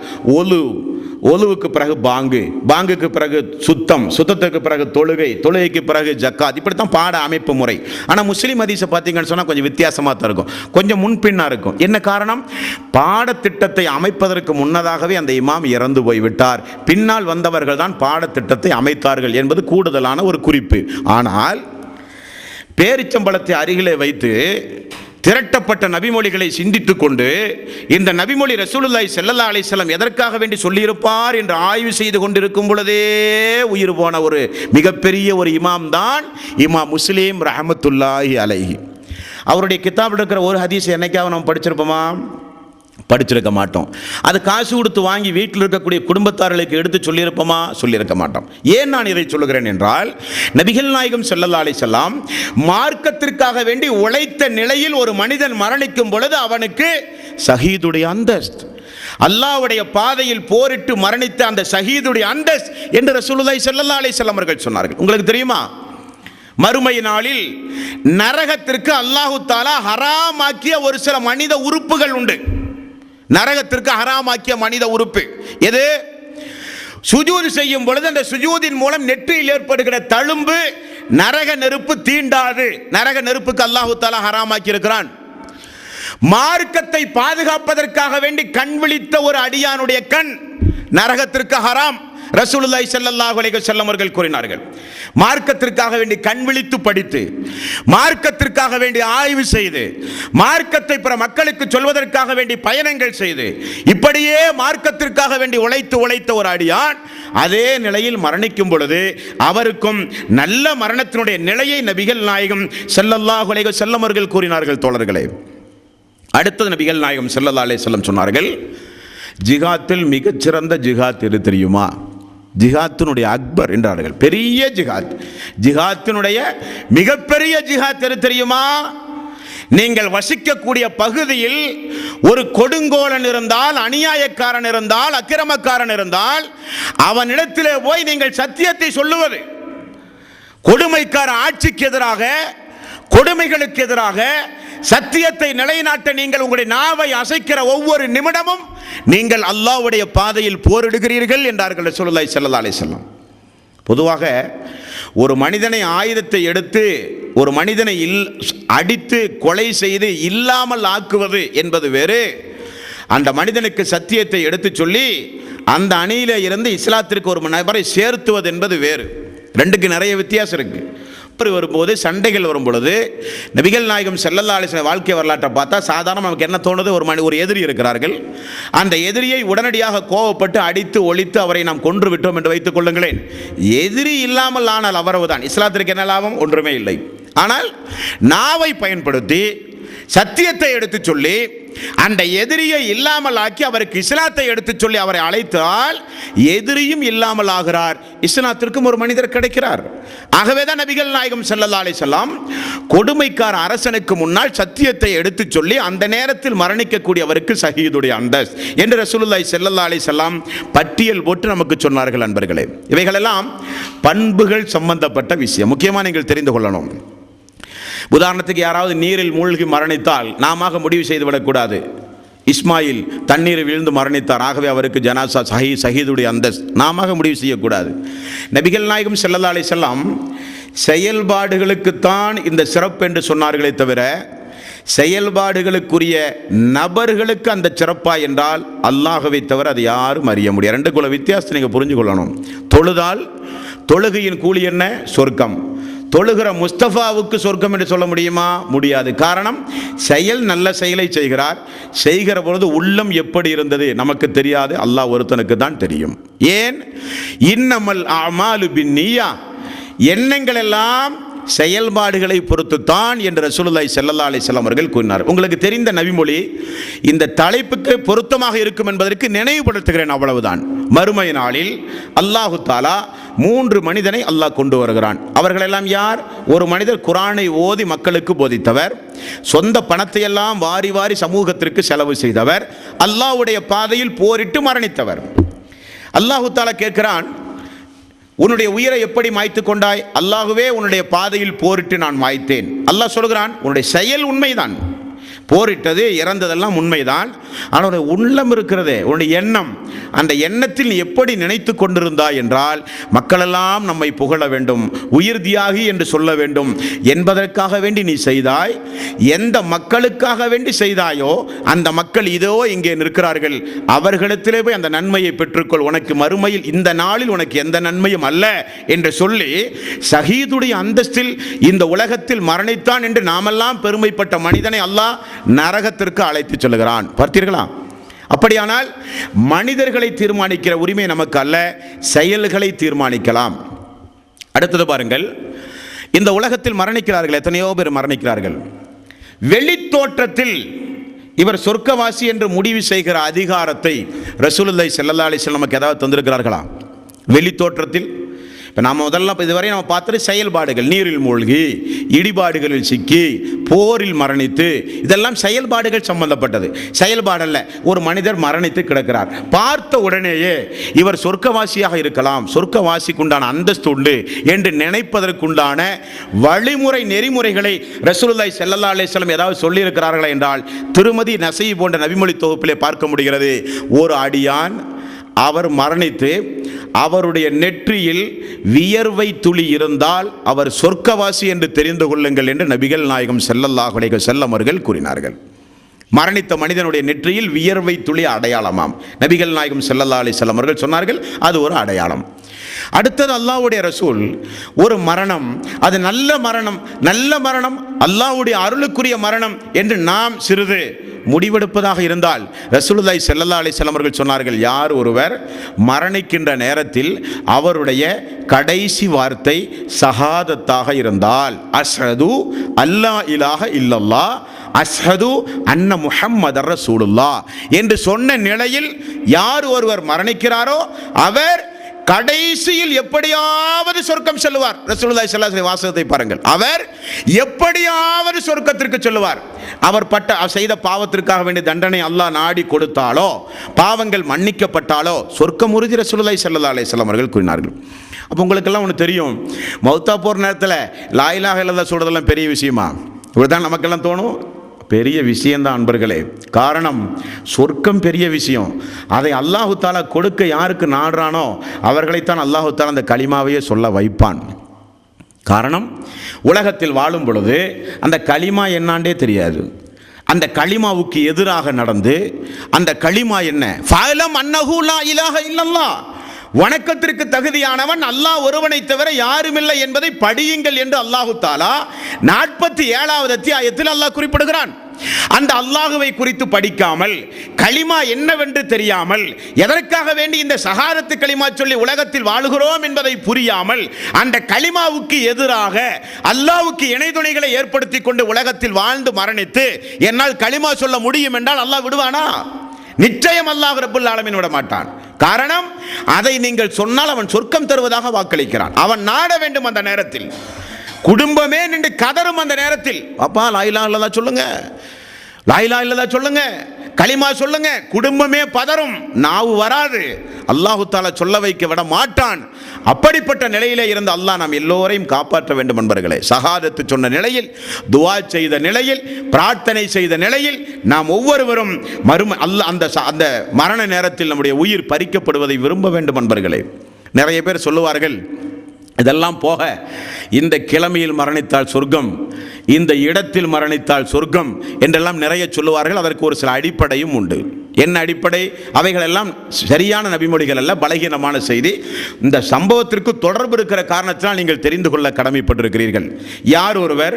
ஒலுவுக்கு பிறகு பாங்கு, பாங்குக்கு பிறகு சுத்தம், சுத்தத்துக்கு பிறகு தொழுகை, தொழுகைக்கு பிறகு ஜக்காத், இப்படி தான் பாட அமைப்பு முறை. ஆனால் முஸ்லீம் ஹதீஸை பார்த்தீங்கன்னு சொன்னால் கொஞ்சம் வித்தியாசமாக தான் இருக்கும், கொஞ்சம் முன்பின்னாக இருக்கும். என்ன காரணம்? பாடத்திட்டத்தை அமைப்பதற்கு முன்னதாகவே அந்த இமாம் இறந்து போய்விட்டார். பின்னால் வந்தவர்கள் தான் பாடத்திட்டத்தை அமைத்தார்கள் என்பது கூடுதலான ஒரு குறிப்பு. ஆனால் பேரிச்சம்பழத்தை அருகிலே வைத்து திரட்டப்பட்ட நபிமொழிகளை சிந்தித்துக் கொண்டு இந்த நபிமொழி ரசூலுல்லாஹி ஸல்லல்லாஹு அலைஹி வஸல்லம் எதற்காக வேண்டி சொல்லியிருப்பார் என்று ஆய்வு செய்து கொண்டிருக்கும் பொழுதே உயிர் போன ஒரு மிகப்பெரிய ஒரு இமாம் தான் இமாம் முஸ்லிம் ரஹ்மத்துல்லாஹி அலைஹி. அவருடைய கிதாபில் இருக்கிற ஒரு ஹதீஸ் என்னைக்காவது நம்ம படிச்சிருப்போமா? படிச்சிருக்க மாட்டோம். அது காசு கொடுத்து வாங்கி வீட்டில் இருக்கக்கூடிய குடும்பத்தார்களுக்கு எடுத்து சொல்லியிருப்போமா? சொல்லியிருக்க மாட்டோம். ஏன் நான் இதை சொல்லுகிறேன் என்றால், நபிகள் நாயகம் ஸல்லல்லாஹு அலைஹி வஸல்லம் மார்க்கத்திற்காக வேண்டி உழைத்த நிலையில் ஒரு மனிதன் மரணிக்கும் பொழுது அவனுக்கு ஷஹீதுடைய அந்தஸ்து, அல்லாஹ்வுடைய பாதையில் போரிட்டு மரணித்த அந்த ஷஹீதுடைய அந்தஸ்து என்று ரசூலுல்லாஹி ஸல்லல்லாஹு அலைஹி வஸல்லம் அவர்கள் சொன்னார்கள். உங்களுக்கு தெரியுமா? மறுமை நாளில் நரகத்திற்கு அல்லாஹு தஆலா ஹராமாக்கிய ஒரு சில மனித உறுப்புகள் உண்டு. நரகத்திற்கு ஹராமாக்கிய மனித உறுப்பு எது? சுஜூது செய்யும் பொழுது அந்த சுஜூதின் மூலம் நெற்றியில் ஏற்படுகிற தழும்பு நரக நெருப்பு தீண்டாது. நரக நெருப்புக்கு அல்லாஹு தஆலா ஹராமாக்கி இருக்கிறான். மார்க்கத்தை பாதுகாப்பதற்காக வேண்டி கண் விழித்த ஒரு அடியானுடைய கண் நரகத்திற்கு ஹராம். ரசூலுல்லாஹி ஸல்லல்லாஹு அலைஹி வஸல்லம் அவர்கள் கூறினார்கள், மார்க்கத்திற்காக வேண்டி கண் விழித்து படித்து, மார்க்கத்திற்காக வேண்டி ஆய்வு செய்து, மார்க்கத்தை பிற மக்களுக்கு சொல்வதற்காக வேண்டி பயணங்கள் செய்து, இப்படியே மார்க்கத்திற்காக வேண்டி உழைத்த ஒரு அடியான் அதே நிலையில் மரணிக்கும் பொழுது அவருக்கும் நல்ல மரணத்தினுடைய நிலையை நபிகள் நாயகம் ஸல்லல்லாஹு அலைஹி வஸல்லம் அவர்கள் கூறினார்கள். தோழர்களே, அடுத்தது நபிகள் நாயகம் ஸல்லல்லாஹு அலைஹி வஸல்லம் சொன்னார்கள், ஜிஹாத்தில் மிகச்சிறந்த ஜிஹாத் எது தெரியுமா? ஜிஹாத்தினுடைய அக்பர் என்றார்கள். பெரிய ஜிஹாத், ஜிஹாத்தினுடைய மிகப்பெரிய ஜிஹாத் எது தெரியுமா? நீங்கள் வசிக்கக்கூடிய பகுதியில் ஒரு கொடுங்கோலன் இருந்தால், அநியாயக்காரன் இருந்தால், அக்கிரமக்காரன் இருந்தால், அவனிடத்திலே போய் நீங்கள் சத்தியத்தை சொல்லுவது. கொடுமைக்கார ஆட்சிக்கு எதிராக, கொடுமைகளுக்கு எதிராக சத்தியத்தை நிலைநாட்ட நீங்கள் உங்களுடைய நாவை அசைக்கிற ஒவ்வொரு நிமிடமும் நீங்கள் அல்லாஹ்வுடைய பாதையில் போரிடுகிறீர்கள் என்றார்கள் ரசூலுல்லாஹி ஸல்லல்லாஹு அலைஹி வஸல்லம். பொதுவாக ஒரு மனிதனை ஆயுதத்தை எடுத்து ஒரு மனிதனை அடித்து கொலை செய்து இல்லாமல் ஆக்குவது என்பது வேறு, அந்த மனிதனுக்கு சத்தியத்தை எடுத்து சொல்லி அந்த அணியில இருந்து இஸ்லாத்திற்கு ஒரு நபரை சேர்த்துவது என்பது வேறு. ரெண்டுக்கு நிறைய வித்தியாசம் இருக்கு. வரும்போது சண்டைகள் வரும் பொழுது நபிகள் நாயகம் ஸல்லல்லாஹு அலைஹி வஸல்லம் வாழ்க்கை வரலாற்றை பார்த்தா சாதாரண நமக்கு என்ன தோணுது? ஒரு எதிரி இருக்கிறார்கள், அந்த எதிரியை உடனடியாக கோபப்பட்டு அடித்து ஒழித்து அவரை நாம் கொன்று விட்டோம் என்று வைத்துக் கொள்ளுங்களேன். எதிரி இல்லாமல் ஆனால் அவரவுதான். இஸ்லாத்திற்கு என்ன லாபம்? ஒன்றுமே இல்லை. ஆனால் நாவை பயன்படுத்தி சத்தியத்தை எடுத்து சொல்லி அந்த எதிரியை இல்லாமல் ஆக்கி அவருக்கு இஸ்லாத்தை எடுத்து சொல்லி அவரை அழைத்தால் எதிரியும் இல்லாமல் ஆகிறார், இஸ்லாத்திற்கும் ஒரு மனிதர் கிடைக்கிறார். ஆகவேதான் நபிகள் நாயகம் ஸல்லல்லாஹு அலைஹி வஸல்லம் கொடுமைக்கார அரசனுக்கு முன்னால் சத்தியத்தை எடுத்து சொல்லி அந்த நேரத்தில் மரணிக்கக்கூடியவருக்கு ஷஹீதுடைய அந்தஸ்து என்று ரசூலுல்லாஹி ஸல்லல்லாஹு அலைஹி வஸல்லம் பட்டியல் போட்டு நமக்கு சொன்னார்கள். அன்பர்களே, இவைகளெல்லாம் பண்புகள் சம்பந்தப்பட்ட விஷயம், முக்கியமாக நீங்கள் தெரிந்து கொள்ளணும். உதாரணத்துக்கு யாராவது நீரில் மூழ்கி மரணித்தால் நாம முடிவு செய்து விடக்கூடாது. இஸ்மாயில் தண்ணீர் விழுந்து மரணித்தார், ஆகவே அவருக்கு ஜனாசா ஷஹீதுடைய அந்தஸ்து நாம முடிவு செய்யக்கூடாது. நபிகள் நாயகம் ஸல்லல்லாஹு அலைஹி வஸல்லம் செயல்பாடுகளுக்குத்தான் இந்த சிறப்பு என்று சொன்னார்களே தவிர செயல்பாடுகளுக்குரிய நபர்களுக்கு அந்த சிறப்பா என்றால் அல்லாஹ்வை தவிர அது யாரும் அறிய முடியாது. ரெண்டுக்குள்ள வித்தியாசத்தை நீங்கள் புரிஞ்சு கொள்ளணும். தொழுதால் தொழுகையின் கூலி என்ன? சொர்க்கம். தொழுகிற முஸ்தபாவுக்கு சொர்க்கம் என்று சொல்ல முடியுமா? முடியாது. காரணம், செயல் நல்ல செயலை செய்கிறார், செய்கிற பொழுது உள்ளம் எப்படி இருந்தது நமக்கு தெரியாது, அல்லாஹ் ஒருத்தனுக்கு தான் தெரியும். ஏன்? இன்னமல் அமாலு பின்னியா, எண்ணங்கள் எல்லாம் செயல்பாடுகளை பொறுத்து தான் என்று ரசூலுல்லாஹி ஸல்லல்லாஹு அலைஹி வஸல்லம் அவர்கள் கூறினார். உங்களுக்கு தெரிந்த நபிமொழி இந்த தலைப்புக்கு பொருத்தமாக இருக்கும் என்பதற்கு நினைவுபடுத்துகிறேன், அவ்வளவுதான். மறுமை நாளில் அல்லாஹு தஆலா 3 மனிதனை அல்லாஹ் கொண்டு வருகிறான். அவர்களெல்லாம் யார்? ஒரு மனிதர் குர்ஆனை ஓதி மக்களுக்கு போதித்தவர், சொந்த பணத்தை எல்லாம் வாரி வாரி சமூகத்திற்கு செலவு செய்தவர், அல்லாஹ்வுடைய பாதையில் போரிட்டு மரணித்தவர். அல்லாஹு தஆலா கேட்கிறான், உன்னுடைய உயிரை எப்படி மாய்த்து கொண்டாய்? அல்லாஹ்வே உன்னுடைய பாதையில் போரிட்டு நான் மாய்த்தேன். அல்லாஹ் சொல்கிறான், உன்னுடைய செயல் உண்மைதான், போரிட்டது இறந்ததெல்லாம் உண்மைதான். ஆனால் உள்ளம் இருக்கிறதே, உன்னுடைய எண்ணம், அந்த எண்ணத்தில் நீ எப்படி நினைத்து கொண்டிருந்தாய் என்றால் மக்களெல்லாம் நம்மை புகழ வேண்டும், உயிர் தியாகி என்று சொல்ல வேண்டும் என்பதற்காக வேண்டி நீ செய்தாய். எந்த மக்களுக்காக வேண்டி செய்தாயோ அந்த மக்கள் இதோ இங்கே நிற்கிறார்கள், அவர்களிடத்திலே போய் அந்த நன்மையை பெற்றுக்கொள், உனக்கு மறுமையில் இந்த நாளில் உனக்கு எந்த நன்மையும் அல்ல என்று சொல்லி ஷஹீதுடைய அந்தஸ்தில் இந்த உலகத்தில் மரணித்தான் என்று நாமெல்லாம் பெருமைப்பட்ட மனிதனை அல்லாஹ் நரகத்திற்கு அழைத்து செல்கிறான். பார்த்தீர்களா? அப்படியானால் மனிதர்களை தீர்மானிக்கிற உரிமை நமக்கு அல்ல, செயல்களை தீர்மானிக்கலாம். அடுத்தது பாருங்கள், இந்த உலகத்தில் மரணிக்கிறார்கள், எத்தனையோ பேர் மரணிக்கிறார்கள். வெளித்தோற்றத்தில் இவர் சொர்க்கவாசி என்று முடிவு செய்கிற அதிகாரத்தை ரசூலுல்லாஹி ஸல்லல்லாஹு அலைஹி வஸல்லம் நமக்கு ஏதாவது தந்திருக்கிறார்களா? வெளித்தோற்றத்தில் இப்போ நாம் முதல்ல இதுவரை நம்ம பார்த்துட்டு செயல்பாடுகள், நீரில் மூழ்கி, இடிபாடுகளில் சிக்கி, போரில் மரணித்து, இதெல்லாம் செயல்பாடுகள் சம்பந்தப்பட்டது. செயல்பாடல்ல, ஒரு மனிதர் மரணித்து கிடக்கிறார், பார்த்த உடனேயே இவர் சொர்க்கவாசியாக இருக்கலாம், சொர்க்கவாசிக்குண்டான அந்தஸ்து உண்டு என்று நினைப்பதற்குண்டான வழிமுறை நெறிமுறைகளை ரசூலுல்லாஹி ஸல்லல்லாஹு அலைஹி வஸல்லம் ஏதாவது சொல்லியிருக்கிறார்களா என்றால் திருமதி நசை போன்ற நபிமொழி தொகுப்பிலே பார்க்க முடிகிறது. ஒரு அடியான் அவர் மரணித்து அவருடைய நெற்றியில் வியர்வை துளி இருந்தால் அவர் சொர்க்கவாசி என்று தெரிந்து கொள்ளுங்கள் என்று நபிகள் நாயகம் ஸல்லல்லாஹு அலைஹி வஸல்லம் அவர்கள் கூறினார்கள். மரணித்த மனிதனுடைய நெற்றியில் வியர்வை துளி அடையாளமாம். நபிகள் நாயகம் ஸல்லல்லாஹு அலைஹி வஸல்லம் அவர்கள் சொன்னார்கள், அது ஒரு அடையாளம். அடுத்தது அல்லாஹ்வுடைய ரசூல், ஒரு மரணம், அது நல்ல மரணம், நல்ல மரணம், அல்லாஹ்வுடைய அருளுக்குரிய மரணம் என்று நாம் சிறிது முடிவெடுப்பதாக இருந்தால் ரசூலுல்லாஹி ஸல்லல்லாஹு அலைஹி வஸல்லம் அவர்கள் சொன்னார்கள், யார் ஒருவர் மரணிக்கின்ற நேரத்தில் அவருடைய கடைசி வார்த்தை ஷஹாதத்தாக இருந்தால், அஷ்ஹது அல்லா இலாஹ இல்லல்லாஹ் அஷ்ஹது அன்ன முஹம்மதர் ரசூலுல்லாஹ் என்று சொன்ன நிலையில் யார் ஒருவர் மரணிக்கிறாரோ அவர் கடைசியில் எப்படியாவது சொர்க்கம் செல்வார். ரசூலுல்லாஹி ஸல்லல்லாஹு அலைஹி வஸல்லம் வாசகத்தை பாருங்கள், அவர் எப்படியாவது சொர்க்கத்திற்கு செல்வார். அவர் செய்த பாவத்திற்காக வேண்டிய தண்டனை அல்லாஹ் நாடி கொடுத்தாலோ, பாவங்கள் மன்னிக்கப்பட்டாலோ சொர்க்கம் உறுதி ரசூலுல்லாஹி ஸல்லல்லாஹு அலைஹி வஸல்லம் அவர்கள் கூறினார்கள். அப்போ உங்களுக்கெல்லாம் ஒன்று தெரியும், மௌத்தா போகிற நேரத்தில் லா இலாஹ இல்லல்லாஹ் சொல்றதெல்லாம் பெரிய விஷயமா? இப்படிதான் நமக்கெல்லாம் தோணும். பெரிய விஷயம்தான் அன்பர்களே. காரணம், சொர்க்கம் பெரிய விஷயம். அதை அல்லாஹு தாலா கொடுக்க யாருக்கு நாடுறானோ அவர்களைத்தான் அல்லாஹு தாலா அந்த கலிமாவையே சொல்ல வைப்பான். காரணம், உலகத்தில் வாழும் பொழுது அந்த கலிமா என்னாண்டே தெரியாது. அந்த கலிமாவுக்கு எதிராக நடந்து அந்த கலிமா என்ன, ஃபஅலம் அன்னஹு லா இலாஹ இல்லல்லாஹ், வணக்கத்திற்கு தகுதியானவன் அல்லாஹ் ஒருவனை தவிர யாருமில்லை என்பதை படியுங்கள் என்று அல்லாஹு தாலா 47வது அத்தியாயத்தில் அல்லாஹ் குறிப்பிடுகிறான். அந்த அல்லாஹுவை குறித்து படிக்காமல், களிமா என்னவென்று தெரியாமல், எதற்காக வேண்டி இந்த ஷஹாதத்து களிமா சொல்லி உலகத்தில் வாழுகிறோம் என்பதை புரியாமல் அந்த களிமாவுக்கு எதிராக அல்லாஹ்வுக்கு இணை துணைகளை ஏற்படுத்தி கொண்டு உலகத்தில் வாழ்ந்து மரணித்து என்னால் களிமா சொல்ல முடியும் என்றால் அல்லாஹ் விடுவானா? நிச்சயம் அல்லாஹ் ரப்புல் ஆலமீன் விட மாட்டான். காரணம், அதை நீங்கள் சொன்னால் அவன் சொர்க்கம் தருவதாக வாக்களிக்கிறான். அவன் நாட வேண்டும். அந்த நேரத்தில் குடும்பமே நின்று கதரும். அந்த நேரத்தில் அப்பா லா இலாஹ இல்லல்லாஹ் சொல்லுங்க, லா இலாஹ இல்லல்லாஹ் சொல்லுங்க, களிமா சொல்லுங்க, குடும்பமே பதறும், நாவு வராது, அல்லாஹு தாலா சொல்ல வைக்க விட மாட்டான். அப்படிப்பட்ட நிலையிலே இருந்த அல்லாஹ் நாம் எல்லோரையும் காப்பாற்ற வேண்டும் என்பர்களே. ஷஹாதத்து சொன்ன நிலையில், துஆ செய்த நிலையில், பிரார்த்தனை செய்த நிலையில் நாம் ஒவ்வொருவரும் அந்த மரண நேரத்தில் நம்முடைய உயிர் பறிக்கப்படுவதை விரும்ப வேண்டும் என்பர்களே. நிறைய பேர் சொல்லுவார்கள், இதெல்லாம் போக இந்த கிழமையில் மரணித்தால் சொர்க்கம், இந்த இடத்தில் மரணித்தால் சொர்க்கம் என்றெல்லாம் நிறைய சொல்லுவார்கள். அதற்கு ஒரு சில அடிப்படையும் உண்டு. என்ன அடிப்படை? அவைகள் எல்லாம் சரியான நபிமொழிகள் அல்ல, பலகீனமான செய்தி. இந்த சம்பவத்திற்கு தொடர்பு இருக்கிற காரணத்தினால் நீங்கள் தெரிந்து கொள்ள கடமைப்பட்டிருக்கிறீர்கள். யார் ஒருவர்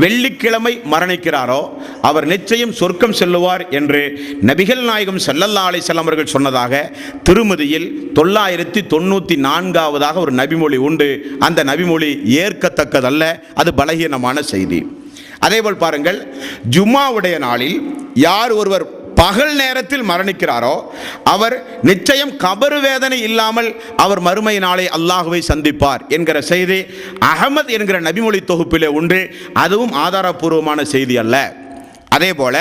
வெள்ளிக்கிழமை மரணிக்கிறாரோ அவர் நிச்சயம் சொர்க்கம் செல்லுவார் என்று நபிகள் நாயகம் ஸல்லல்லாஹு அலைஹி வஸல்லம் அவர்கள் சொன்னதாக திருமதியில் 994வது ஒரு நபிமொழி உண்டு. அந்த நபிமொழி ஏற்கத்தக்கதல்ல, அது பலகீனமான செய்தி. அதேபோல் பாருங்கள், ஜும்மாவுடைய நாளில் யார் ஒருவர் பகல் நேரத்தில் மரணிக்கிறாரோ அவர் நிச்சயம் கபரு வேதனை இல்லாமல் அவர் மறுமை நாளை அல்லாஹுவை சந்திப்பார் என்கிற செய்தி அஹமத் என்கிற நபிமொழி தொகுப்பிலே உண்டு. அதுவும் ஆதாரபூர்வமான செய்தி அல்ல. அதே போல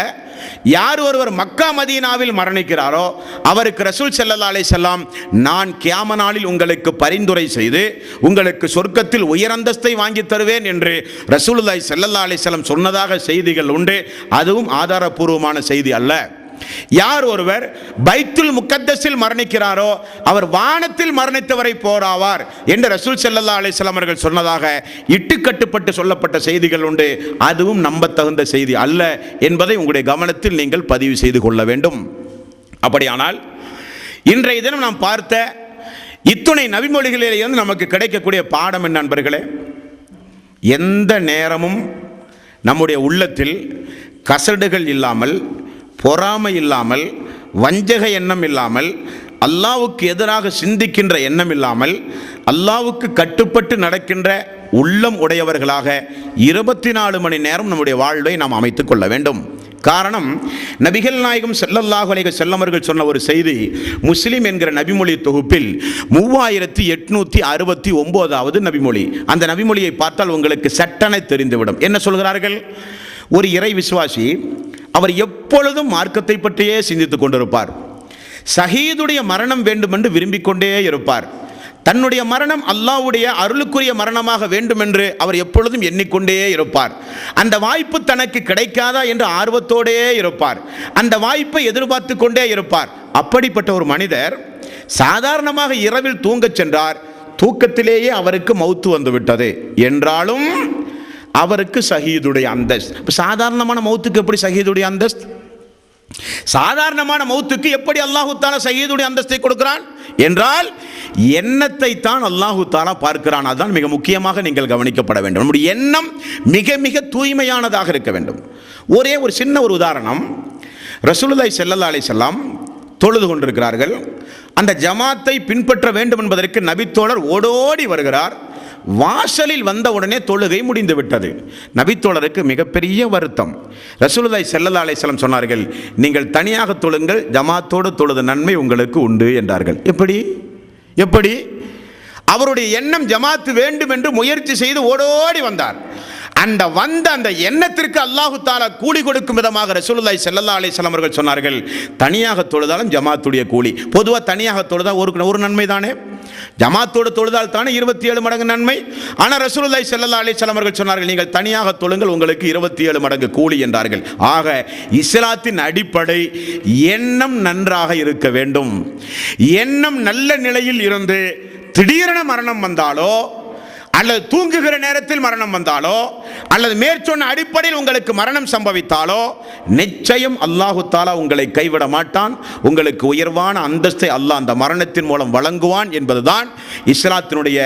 யார் ஒருவர் மக்கா மதீனாவில் மரணிக்கிறாரோ அவருக்கு ரசூல் ஸல்லல்லாஹு அலைஹி வஸல்லம் நான் கியாம நாளில் உங்களுக்கு பரிந்துரை செய்து உங்களுக்கு சொர்க்கத்தில் உயரந்தஸ்தை வாங்கி தருவேன் என்று ரசூலுல்லாஹி ஸல்லல்லாஹு அலைஹி வஸல்லம் சொன்னதாக செய்திகள் உண்டு. அதுவும் ஆதாரபூர்வமான செய்தி அல்ல. யார் ஒருவர் பைத்துல் முகத்தஸில் மரணிக்கிறாரோ அவர் வானத்தில் மரணித்தவரை போராவார் என்று ரசூல் ஸல்லல்லாஹு அலைஹி வஸல்லம் அவர்கள் சொன்னதாக இட்டுக்கட்டுப்பட்டு சொல்லப்பட்ட செய்திகள் உண்டு. அதுவும் நம்பத்தகுந்த செய்தி அல்ல என்பதை உங்களுடைய கவனத்தில் நீங்கள் பதிவு செய்து கொள்ள வேண்டும். அப்படியானால் இன்றைய தினம் நாம் பார்த்த இத்துணை நபிமொழிகளிலிருந்து நமக்கு கிடைக்கக்கூடிய பாடம் என்ன நண்பர்களே? எந்த நேரமும் நம்முடைய உள்ளத்தில் கசடுகள் இல்லாமல், பொறாமை இல்லாமல், வஞ்சக எண்ணம் இல்லாமல், அல்லாஹ்வுக்கு எதிராக சிந்திக்கின்ற எண்ணம் இல்லாமல், அல்லாஹ்வுக்கு கட்டுப்பட்டு நடக்கின்ற உள்ளம் உடையவர்களாக 24 மணி நேரம் நம்முடைய வாழ்வை நாம் அமைத்துக் கொள்ள வேண்டும். காரணம், நபிகள் நாயகம் ஸல்லல்லாஹு அலைஹி வஸல்லம் அவர்கள் சொன்ன ஒரு செய்தி முஸ்லிம் என்கிற நபிமொழி தொகுப்பில் 3869வது நபிமொழி. அந்த நபிமொழியை பார்த்தால் உங்களுக்கு சட்டென தெரிந்துவிடும். என்ன சொல்கிறார்கள்? ஒரு இறை விசுவாசி அவர் எப்பொழுதும் மார்க்கத்தை பற்றியே சிந்தித்துக் கொண்டிருப்பார். ஷஹீதுடைய மரணம் வேண்டும் என்று விரும்பிக் கொண்டே இருப்பார். தன்னுடைய மரணம் அல்லாஹ்வுடைய அருளுக்குரிய மரணமாக வேண்டும் என்று அவர் எப்பொழுதும் எண்ணிக்கொண்டே இருப்பார். அந்த வாய்ப்பு தனக்கு கிடைக்காதா என்று ஆர்வத்தோடே இருப்பார். அந்த வாய்ப்பை எதிர்பார்த்து கொண்டே இருப்பார். அப்படிப்பட்ட ஒரு மனிதர் சாதாரணமாக இரவில் தூங்கச் சென்றார். தூக்கத்திலேயே அவருக்கு மௌத்து வந்துவிட்டது என்றாலும் அவருக்கு ஷஹீதுடைய அந்தஸ்து. சாதாரணமான மௌத்துக்கு எப்படி ஷஹீதுடைய அந்தஸ்து? சாதாரணமான மௌத்துக்கு எப்படி அல்லாஹு தஆலா ஷஹீதுடைய அந்தஸ்தை கொடுக்கிறான் என்றால் எண்ணத்தை தான் அல்லாஹு தஆலா பார்க்கிறான். அதுதான் மிக முக்கியமாக நீங்கள் கவனிக்கப்பட வேண்டும். நம்முடைய எண்ணம் மிக மிக தூய்மையானதாக இருக்க வேண்டும். ஒரே ஒரு சின்ன ஒரு உதாரணம். ரசூலுல்லாஹி ஸல்லல்லாஹு அலைஹி வஸல்லம் தொழுது கொண்டிருக்கிறார்கள். அந்த ஜமாத்தை பின்பற்ற வேண்டும் என்பதற்கு நபித்தோழர் ஓடோடி வருகிறார். வாசலில் வந்த உடனே தொழுகை முடிந்து விட்டது. நபித்தோழருக்கு மிகப்பெரிய வருத்தம். ரசூலுல்லாஹி ஸல்லல்லாஹு அலைஹி வஸல்லம் சொன்னார்கள், நீங்கள் தனியாக தொழுங்கள், ஜமாத்தோடு தொழுத நன்மை உங்களுக்கு உண்டு என்றார்கள். எப்படி அவருடைய எண்ணம் ஜமாத்து வேண்டும் என்று முயற்சி செய்து ஓடோடி வந்தார். அந்த எண்ணத்திற்கு அல்லாஹு தஆலா கூலி கொடுக்கும் விதமாக ரசூலுல்லாஹி ஸல்லல்லாஹு அலைஹி வஸல்லம் அவர்கள் சொன்னார்கள், தனியாக தொழுதாலும் ஜமாத்துடைய கூலி. பொதுவாக தனியாக தொழுதால் ஒரு நன்மை தானே, ஜமாத்தோடு தொழுதால் தானே 27 மடங்கு நன்மை. ஆனால் ரசூலுல்லாஹி ஸல்லல்லாஹு அலைஹி வஸல்லம் அவர்கள் சொன்னார்கள், நீங்கள் தனியாக தொழுங்கள், உங்களுக்கு 27 மடங்கு கூலி என்றார்கள். ஆக இஸ்லாத்தின் அடிப்படை எண்ணம் நன்றாக இருக்க வேண்டும். எண்ணம் நல்ல நிலையில் இருந்து திடீரென மரணம் வந்தாலோ அல்லது தூங்குகிற நேரத்தில் மரணம் வந்தாலோ அல்லது மேற்சொன்ன அடிப்படையில் உங்களுக்கு மரணம் சம்பவித்தாலோ நிச்சயம் அல்லாஹு தஆலா உங்களை கைவிட மாட்டான். உங்களுக்கு உயர்வான அந்தஸ்தை அல்லாஹ் அந்த மரணத்தின் மூலம் வழங்குவான் என்பதுதான் இஸ்லாத்தினுடைய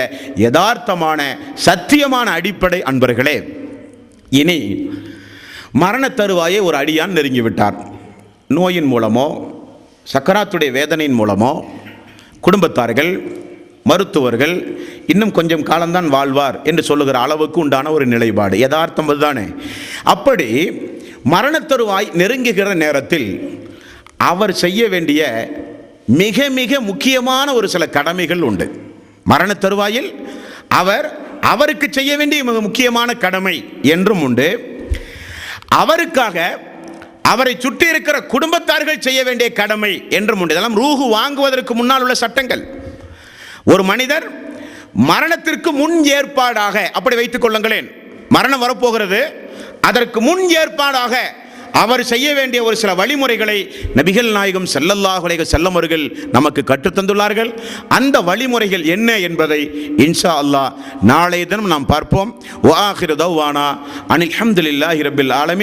யதார்த்தமான சத்தியமான அடிப்படை. அன்பர்களே, இனி மரண தருவாயை ஒரு அடியான் நெருங்கிவிட்டார். நோயின் மூலமோ சக்கராத்துடைய வேதனையின் மூலமோ குடும்பத்தார்கள், மருத்துவர்கள் இன்னும் கொஞ்சம் காலம்தான் வாழ்வார் என்று சொல்லுகிற அளவுக்கு உண்டான ஒரு நிலைப்பாடு. யதார்த்தம் அதுதானே. அப்படி மரணத்தருவாய் நெருங்குகிற நேரத்தில் அவர் செய்ய வேண்டிய மிக மிக முக்கியமான ஒரு சில கடமைகள் உண்டு. மரணத்தருவாயில் அவருக்கு செய்ய வேண்டிய மிக முக்கியமான கடமை என்றும் உண்டு. அவருக்காக அவரை சுற்றி இருக்கிற குடும்பத்தார்கள் செய்ய வேண்டிய கடமை என்றும் உண்டு. இதெல்லாம் ரூஹு வாங்குவதற்கு முன்னால் உள்ள சட்டங்கள். ஒரு மனிதர் மரணத்திற்கு முன் ஏற்பாடாக, அப்படி வைத்துக் கொள்ளுங்களேன், மரணம் வரப்போகிறது, அதற்கு முன் ஏற்பாடாக அவர் செய்ய வேண்டிய ஒரு சில வழிமுறைகளை நபிகள் நாயகம் ஸல்லல்லாஹு அலைஹி வஸல்லம் அவர்கள் நமக்கு கற்றுத்தந்துள்ளார்கள். அந்த வழிமுறைகள் என்ன என்பதை இன்ஷா அல்லாஹ் நாளைய தினம் நாம் பார்ப்போம். வ ஆகிரு தஅவானா அனில் ஹம்துலில்லாஹி ரப்பில் ஆலமீன்.